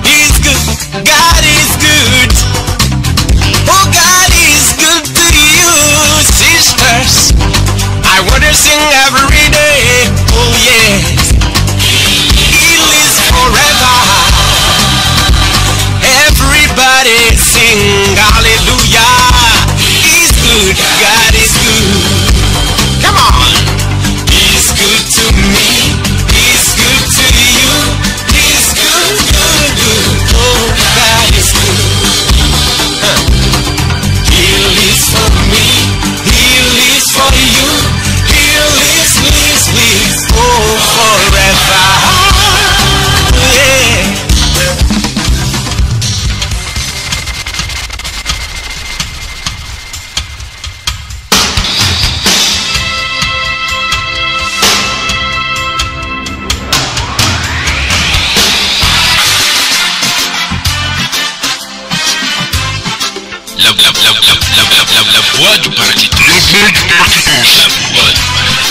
Speaker 5: He's good, God is good. Oh, God is good to you, sisters. I want to sing every day. Oh, yes. He lives forever.
Speaker 6: La voix du Paraclétos. La voix du Paraclétos.